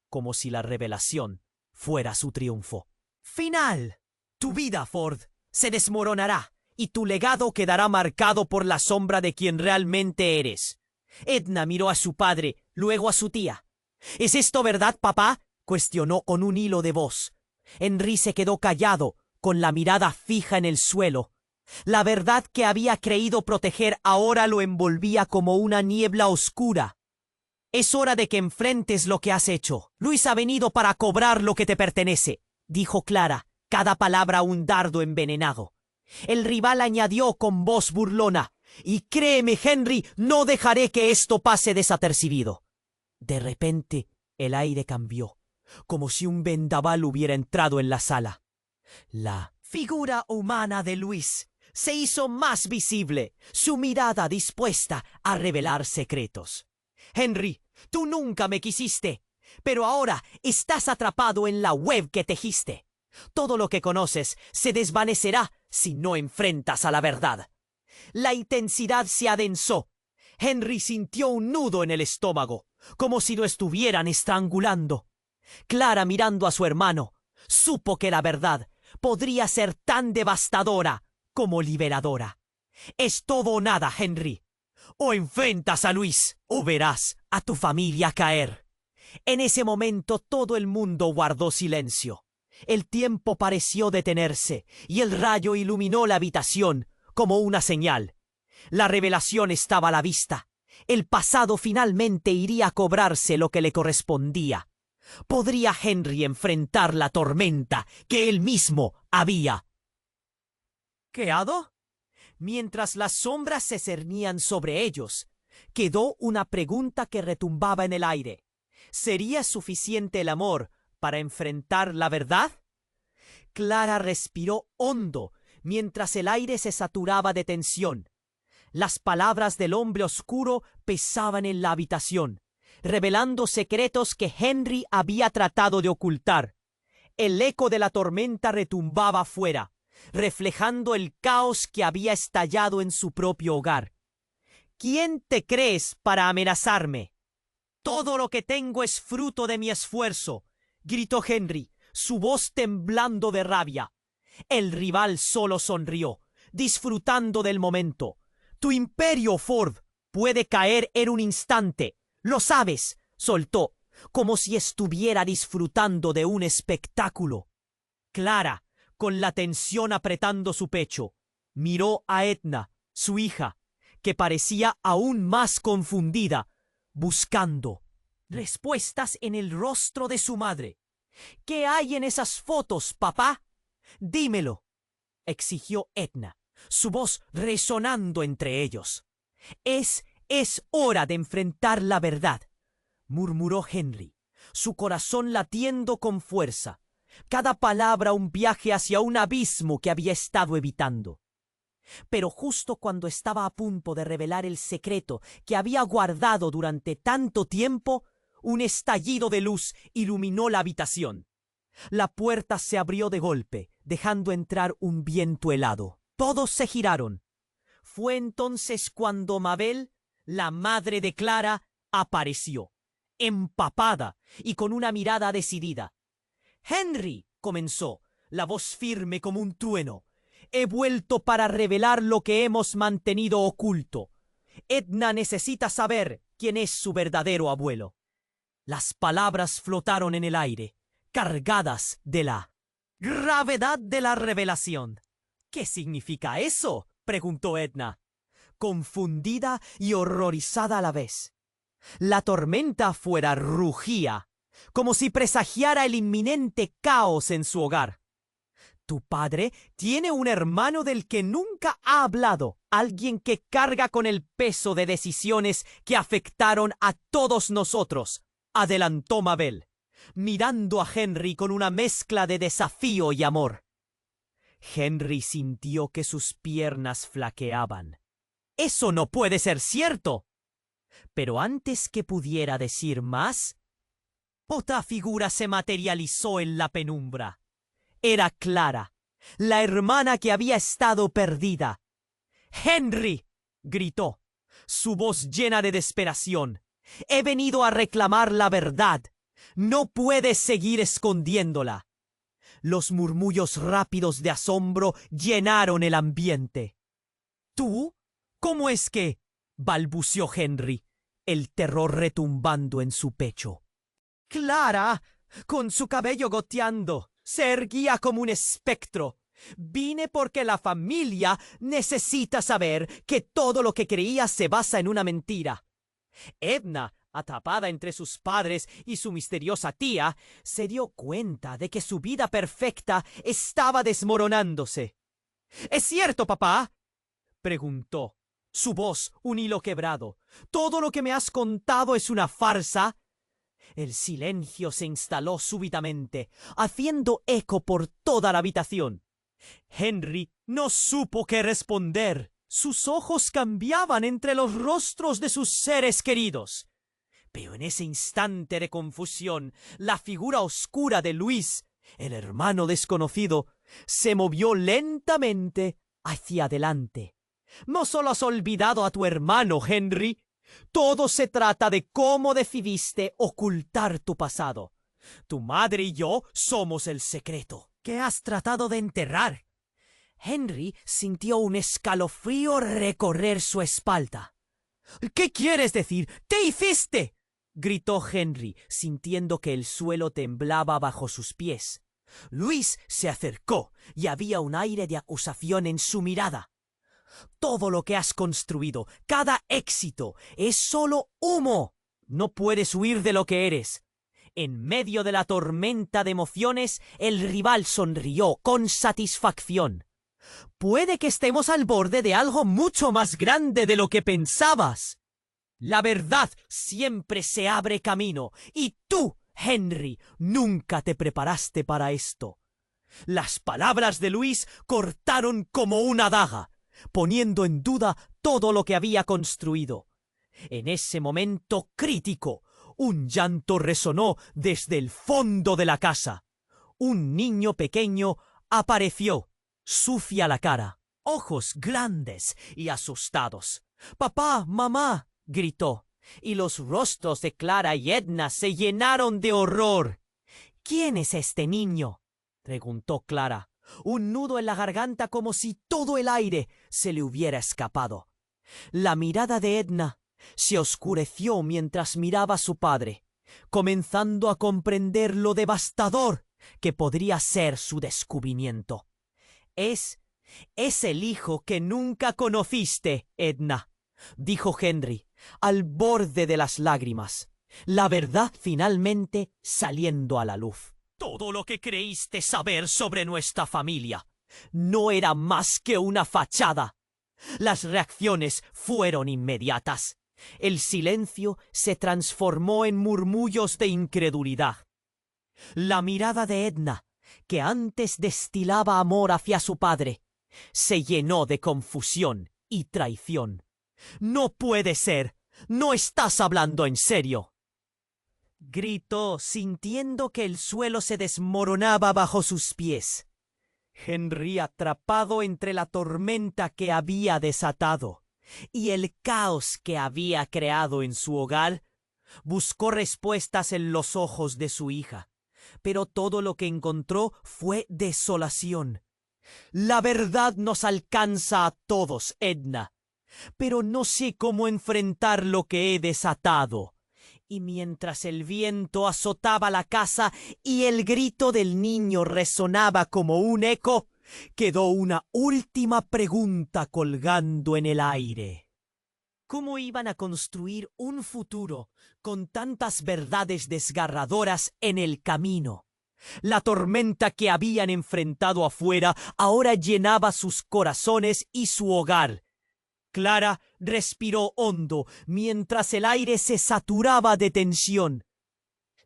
como si la revelación fuera su triunfo. «Final. Tu vida, Ford, se desmoronará y tu legado quedará marcado por la sombra de quien realmente eres». Edna miró a su padre, luego a su tía. «¿Es esto verdad, papá?», cuestionó con un hilo de voz. Henry se quedó callado, con la mirada fija en el suelo. La verdad que había creído proteger ahora lo envolvía como una niebla oscura. «Es hora de que enfrentes lo que has hecho. Luis ha venido para cobrar lo que te pertenece», dijo Clara, cada palabra un dardo envenenado. El rival añadió con voz burlona: «Y créeme, Henry, no dejaré que esto pase desapercibido». De repente, el aire cambió, como si un vendaval hubiera entrado en la sala. La figura humana de Luis se hizo más visible, su mirada dispuesta a revelar secretos. «Henry, tú nunca me quisiste, pero ahora estás atrapado en la web que tejiste. Todo lo que conoces se desvanecerá si no enfrentas a la verdad». La intensidad se adensó. Henry sintió un nudo en el estómago, como si lo estuvieran estrangulando. Clara, mirando a su hermano, supo que la verdad podría ser tan devastadora como liberadora. «Es todo o nada, Henry. O enfrentas a Luis, o verás a tu familia caer». En ese momento todo el mundo guardó silencio. El tiempo pareció detenerse y el rayo iluminó la habitación como una señal. La revelación estaba a la vista. El pasado finalmente iría a cobrarse lo que le correspondía. ¿Podría Henry enfrentar la tormenta que él mismo había ¿Queado? Mientras las sombras se cernían sobre ellos, quedó una pregunta que retumbaba en el aire. ¿Sería suficiente el amor para enfrentar la verdad? Clara respiró hondo mientras el aire se saturaba de tensión. Las palabras del hombre oscuro pesaban en la habitación, revelando secretos que Henry había tratado de ocultar. El eco de la tormenta retumbaba afuera, reflejando el caos que había estallado en su propio hogar. ¿Quién te crees para amenazarme? Todo lo que tengo es fruto de mi esfuerzo, gritó Henry, su voz temblando de rabia. El rival solo sonrió, disfrutando del momento. Tu imperio, Ford, puede caer en un instante. Lo sabes, soltó, como si estuviera disfrutando de un espectáculo. Clara, con la tensión apretando su pecho, miró a Edna, su hija, que parecía aún más confundida, buscando respuestas en el rostro de su madre. ¿Qué hay en esas fotos, papá? Dímelo, exigió Edna, su voz resonando entre ellos. Es hora de enfrentar la verdad, murmuró Henry, su corazón latiendo con fuerza, cada palabra un viaje hacia un abismo que había estado evitando. Pero justo cuando estaba a punto de revelar el secreto que había guardado durante tanto tiempo, un estallido de luz iluminó la habitación. La puerta se abrió de golpe, dejando entrar un viento helado. Todos se giraron. Fue entonces cuando Mabel, la madre de Clara, apareció, empapada y con una mirada decidida. «Henry», comenzó, la voz firme como un trueno, «he vuelto para revelar lo que hemos mantenido oculto. Edna necesita saber quién es su verdadero abuelo». Las palabras flotaron en el aire, cargadas de la gravedad de la revelación. «¿Qué significa eso?», preguntó Edna, confundida y horrorizada a la vez. La tormenta afuera rugía, como si presagiara el inminente caos en su hogar. «Tu padre tiene un hermano del que nunca ha hablado, alguien que carga con el peso de decisiones que afectaron a todos nosotros», adelantó Mabel, mirando a Henry con una mezcla de desafío y amor. Henry sintió que sus piernas flaqueaban. «¡Eso no puede ser cierto!». Pero antes que pudiera decir más, otra figura se materializó en la penumbra. Era Clara, la hermana que había estado perdida. «¡Henry!», gritó, su voz llena de desesperación. «He venido a reclamar la verdad. No puedes seguir escondiéndola». Los murmullos rápidos de asombro llenaron el ambiente. «¿Tú? ¿Cómo es que?», balbuceó Henry, el terror retumbando en su pecho. «Clara, con su cabello goteando, se erguía como un espectro. Vine porque la familia necesita saber que todo lo que creía se basa en una mentira». Edna, atrapada entre sus padres y su misteriosa tía, se dio cuenta de que su vida perfecta estaba desmoronándose. «¿Es cierto, papá?», preguntó, su voz un hilo quebrado. «¿Todo lo que me has contado es una farsa?». El silencio se instaló súbitamente, haciendo eco por toda la habitación. Henry no supo qué responder. Sus ojos cambiaban entre los rostros de sus seres queridos. Pero en ese instante de confusión, la figura oscura de Luis, el hermano desconocido, se movió lentamente hacia adelante. «No solo has olvidado a tu hermano, Henry. Todo se trata de cómo decidiste ocultar tu pasado. Tu madre y yo somos el secreto que has tratado de enterrar». Henry sintió un escalofrío recorrer su espalda. «¿Qué quieres decir? ¿Qué hiciste?», gritó Henry, sintiendo que el suelo temblaba bajo sus pies. Luis se acercó y había un aire de acusación en su mirada. «Todo lo que has construido, cada éxito, es solo humo. No puedes huir de lo que eres». En medio de la tormenta de emociones, el rival sonrió con satisfacción. Puede que estemos al borde de algo mucho más grande de lo que pensabas. La verdad siempre se abre camino, y tú, Henry, nunca te preparaste para esto. Las palabras de Luis cortaron como una daga, poniendo en duda todo lo que había construido. En ese momento crítico, un llanto resonó desde el fondo de la casa. Un niño pequeño apareció, sucia la cara, ojos grandes y asustados. «¡Papá, mamá!», gritó, y los rostros de Clara y Edna se llenaron de horror. «¿Quién es este niño?», preguntó Clara, un nudo en la garganta como si todo el aire se le hubiera escapado. La mirada de Edna se oscureció mientras miraba a su padre, comenzando a comprender lo devastador que podría ser su descubrimiento. Es el hijo que nunca conociste, Edna», dijo Henry, al borde de las lágrimas, la verdad finalmente saliendo a la luz. «Todo lo que creíste saber sobre nuestra familia no era más que una fachada». Las reacciones fueron inmediatas. El silencio se transformó en murmullos de incredulidad. La mirada de Edna, que antes destilaba amor hacia su padre, se llenó de confusión y traición. «No puede ser. No estás hablando en serio», gritó, sintiendo que el suelo se desmoronaba bajo sus pies. Henry, atrapado entre la tormenta que había desatado y el caos que había creado en su hogar, buscó respuestas en los ojos de su hija, pero todo lo que encontró fue desolación. «La verdad nos alcanza a todos, Edna, pero no sé cómo enfrentar lo que he desatado». Y mientras el viento azotaba la casa y el grito del niño resonaba como un eco, quedó una última pregunta colgando en el aire. ¿Cómo iban a construir un futuro con tantas verdades desgarradoras en el camino? La tormenta que habían enfrentado afuera ahora llenaba sus corazones y su hogar. Clara respiró hondo mientras el aire se saturaba de tensión.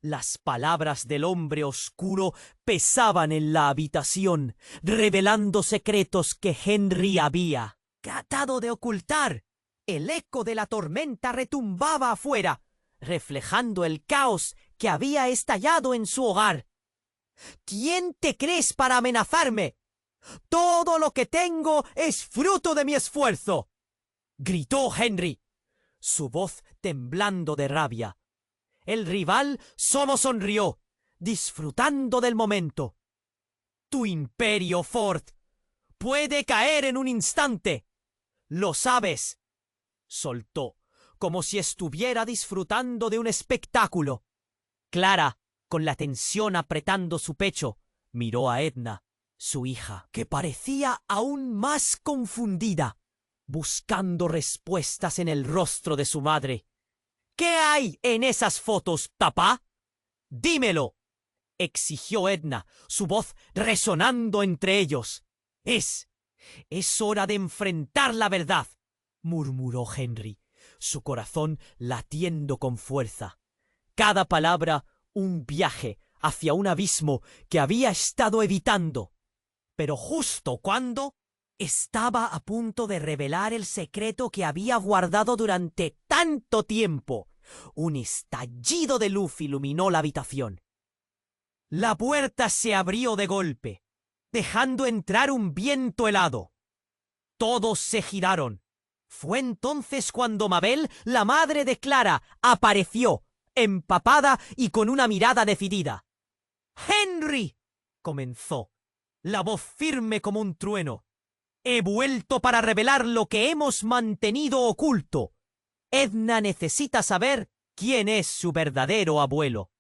Las palabras del hombre oscuro pesaban en la habitación, revelando secretos que Henry había tratado de ocultar. El eco de la tormenta retumbaba afuera, reflejando el caos que había estallado en su hogar. «¿Quién te crees para amenazarme? Todo lo que tengo es fruto de mi esfuerzo», gritó Henry, su voz temblando de rabia. El rival solo sonrió, disfrutando del momento. «Tu imperio, Ford, puede caer en un instante. Lo sabes», soltó, como si estuviera disfrutando de un espectáculo. Clara, con la tensión apretando su pecho, miró a Edna, su hija, que parecía aún más confundida, buscando respuestas en el rostro de su madre. «¿Qué hay en esas fotos, papá? Dímelo», exigió Edna, su voz resonando entre ellos. Es hora de enfrentar la verdad», murmuró Henry, su corazón latiendo con fuerza. Cada palabra un viaje hacia un abismo que había estado evitando. Pero justo cuando estaba a punto de revelar el secreto que había guardado durante tanto tiempo, un estallido de luz iluminó la habitación. La puerta se abrió de golpe, dejando entrar un viento helado. Todos se giraron. Fue entonces cuando Mabel, la madre de Clara, apareció, empapada y con una mirada decidida. «Henry», comenzó, la voz firme como un trueno, «he vuelto para revelar lo que hemos mantenido oculto. Edna necesita saber quién es su verdadero abuelo».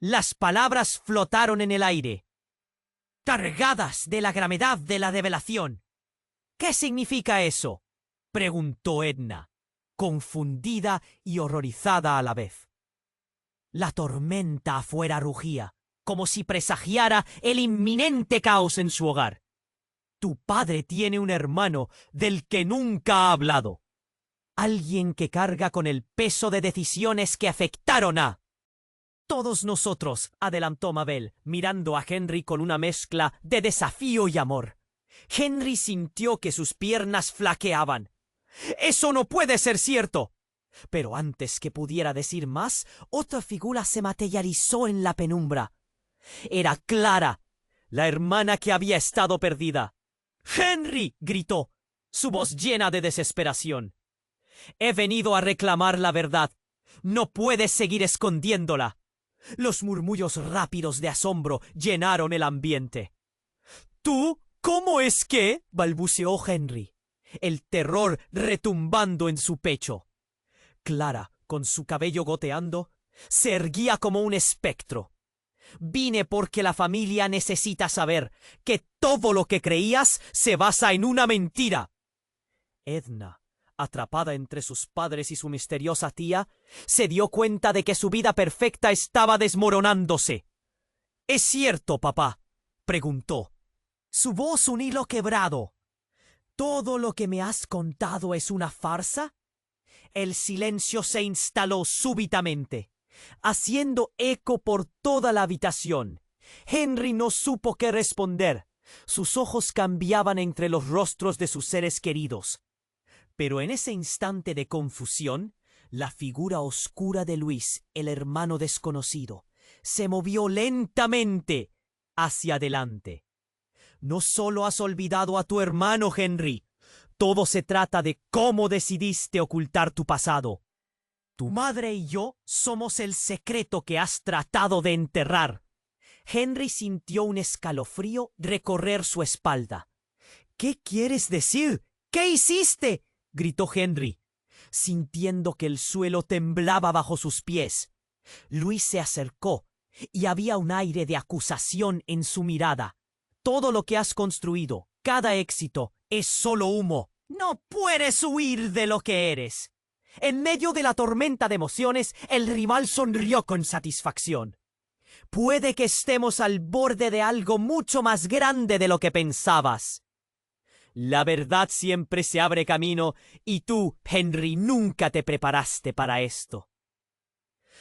Las palabras flotaron en el aire, cargadas de la gravedad de la revelación. «¿Qué significa eso?», preguntó Edna, confundida y horrorizada a la vez. La tormenta afuera rugía, como si presagiara el inminente caos en su hogar. Tu padre tiene un hermano del que nunca ha hablado. Alguien que carga con el peso de decisiones que afectaron a todos nosotros, adelantó Mabel, mirando a Henry con una mezcla de desafío y amor. Henry sintió que sus piernas flaqueaban. ¡Eso no puede ser cierto! Pero antes que pudiera decir más, otra figura se materializó en la penumbra. Era Clara, la hermana que había estado perdida. ¡Henry!, gritó, su voz llena de desesperación. He venido a reclamar la verdad. No puedes seguir escondiéndola. Los murmullos rápidos de asombro llenaron el ambiente. ¿Tú? ¿Cómo es que? Balbuceó Henry, el terror retumbando en su pecho. Clara, con su cabello goteando, se erguía como un espectro. Vine porque la familia necesita saber que todo lo que creías se basa en una mentira. Edna, atrapada entre sus padres y su misteriosa tía, se dio cuenta de que su vida perfecta estaba desmoronándose. ¿Es cierto, papá?, preguntó, su voz un hilo quebrado. ¿Todo lo que me has contado es una farsa? El silencio se instaló súbitamente, haciendo eco por toda la habitación. Henry no supo qué responder. Sus ojos cambiaban entre los rostros de sus seres queridos. Pero en ese instante de confusión, la figura oscura de Luis, el hermano desconocido, se movió lentamente hacia adelante. No solo has olvidado a tu hermano, Henry. Todo se trata de cómo decidiste ocultar tu pasado. Tu madre y yo somos el secreto que has tratado de enterrar. Henry sintió un escalofrío recorrer su espalda. ¿Qué quieres decir? ¿Qué hiciste?, gritó Henry, sintiendo que el suelo temblaba bajo sus pies. Luis se acercó y había un aire de acusación en su mirada. Todo lo que has construido, cada éxito, es solo humo. No puedes huir de lo que eres. En medio de la tormenta de emociones, el rival sonrió con satisfacción. Puede que estemos al borde de algo mucho más grande de lo que pensabas. La verdad siempre se abre camino y tú, Henry, nunca te preparaste para esto.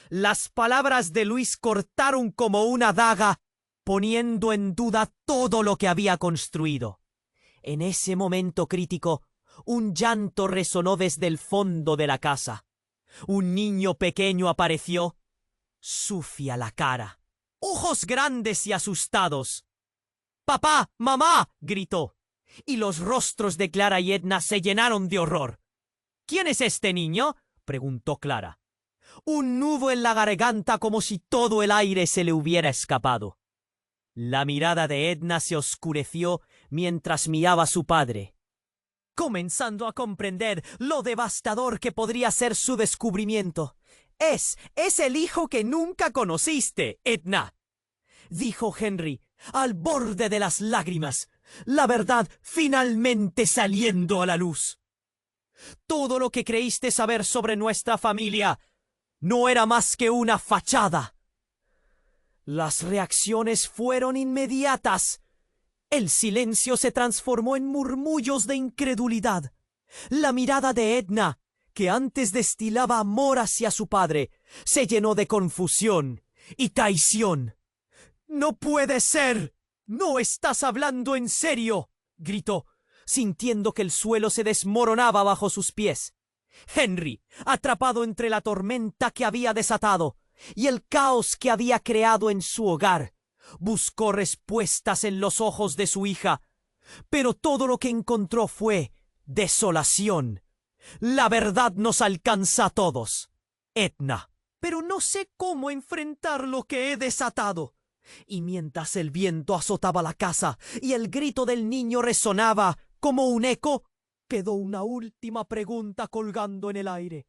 Las palabras de Luis cortaron como una daga, poniendo en duda todo lo que había construido. En ese momento crítico, un llanto resonó desde el fondo de la casa. Un niño pequeño apareció, sucia la cara, ojos grandes y asustados. ¡Papá! ¡Mamá!, gritó, y los rostros de Clara y Edna se llenaron de horror. ¿Quién es este niño?, preguntó Clara. Un nudo en la garganta como si todo el aire se le hubiera escapado. La mirada de Edna se oscureció mientras miraba a su padre, comenzando a comprender lo devastador que podría ser su descubrimiento. Es el hijo que nunca conociste, Edna, dijo Henry, al borde de las lágrimas, la verdad finalmente saliendo a la luz. Todo lo que creíste saber sobre nuestra familia no era más que una fachada. Las reacciones fueron inmediatas. El silencio se transformó en murmullos de incredulidad. La mirada de Edna, que antes destilaba amor hacia su padre, se llenó de confusión y traición. ¡No puede ser! ¡No estás hablando en serio!, gritó, sintiendo que el suelo se desmoronaba bajo sus pies. Henry, atrapado entre la tormenta que había desatado y el caos que había creado en su hogar, buscó respuestas en los ojos de su hija, pero todo lo que encontró fue desolación. La verdad nos alcanza a todos, Edna, pero no sé cómo enfrentar lo que he desatado. Y mientras el viento azotaba la casa y el grito del niño resonaba como un eco, quedó una última pregunta colgando en el aire.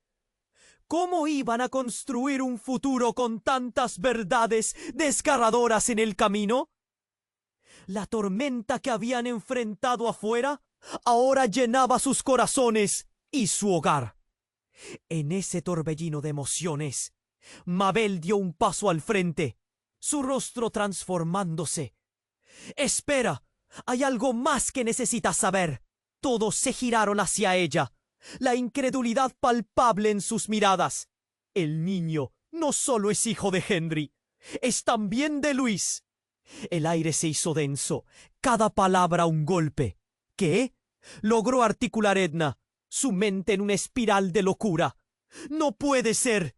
¿Cómo iban a construir un futuro con tantas verdades desgarradoras en el camino? La tormenta que habían enfrentado afuera ahora llenaba sus corazones y su hogar. En ese torbellino de emociones, Mabel dio un paso al frente, su rostro transformándose. «¡Espera! Hay algo más que necesitas saber. Todos se giraron hacia ella, la incredulidad palpable en sus miradas. El niño no solo es hijo de Henry, es también de Luis. El aire se hizo denso, cada palabra un golpe. ¿Qué? Logró articular Edna, su mente en una espiral de locura. ¡No puede ser!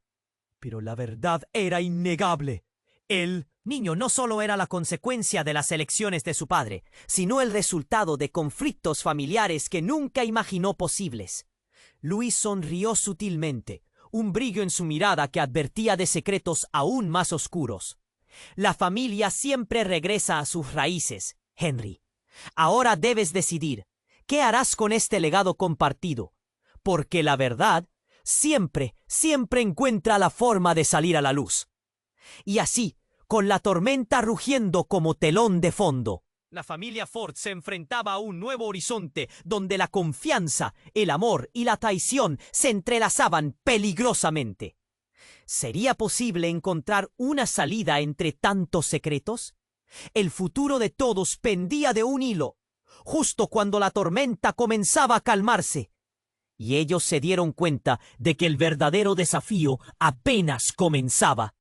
Pero la verdad era innegable. El niño no solo era la consecuencia de las elecciones de su padre, sino el resultado de conflictos familiares que nunca imaginó posibles. Luis sonrió sutilmente, un brillo en su mirada que advertía de secretos aún más oscuros. La familia siempre regresa a sus raíces, Henry. Ahora debes decidir, ¿qué harás con este legado compartido? Porque la verdad siempre encuentra la forma de salir a la luz. Y así, con la tormenta rugiendo como telón de fondo, la familia Ford se enfrentaba a un nuevo horizonte donde la confianza, el amor y la traición se entrelazaban peligrosamente. ¿Sería posible encontrar una salida entre tantos secretos? El futuro de todos pendía de un hilo, justo cuando la tormenta comenzaba a calmarse. Y ellos se dieron cuenta de que el verdadero desafío apenas comenzaba.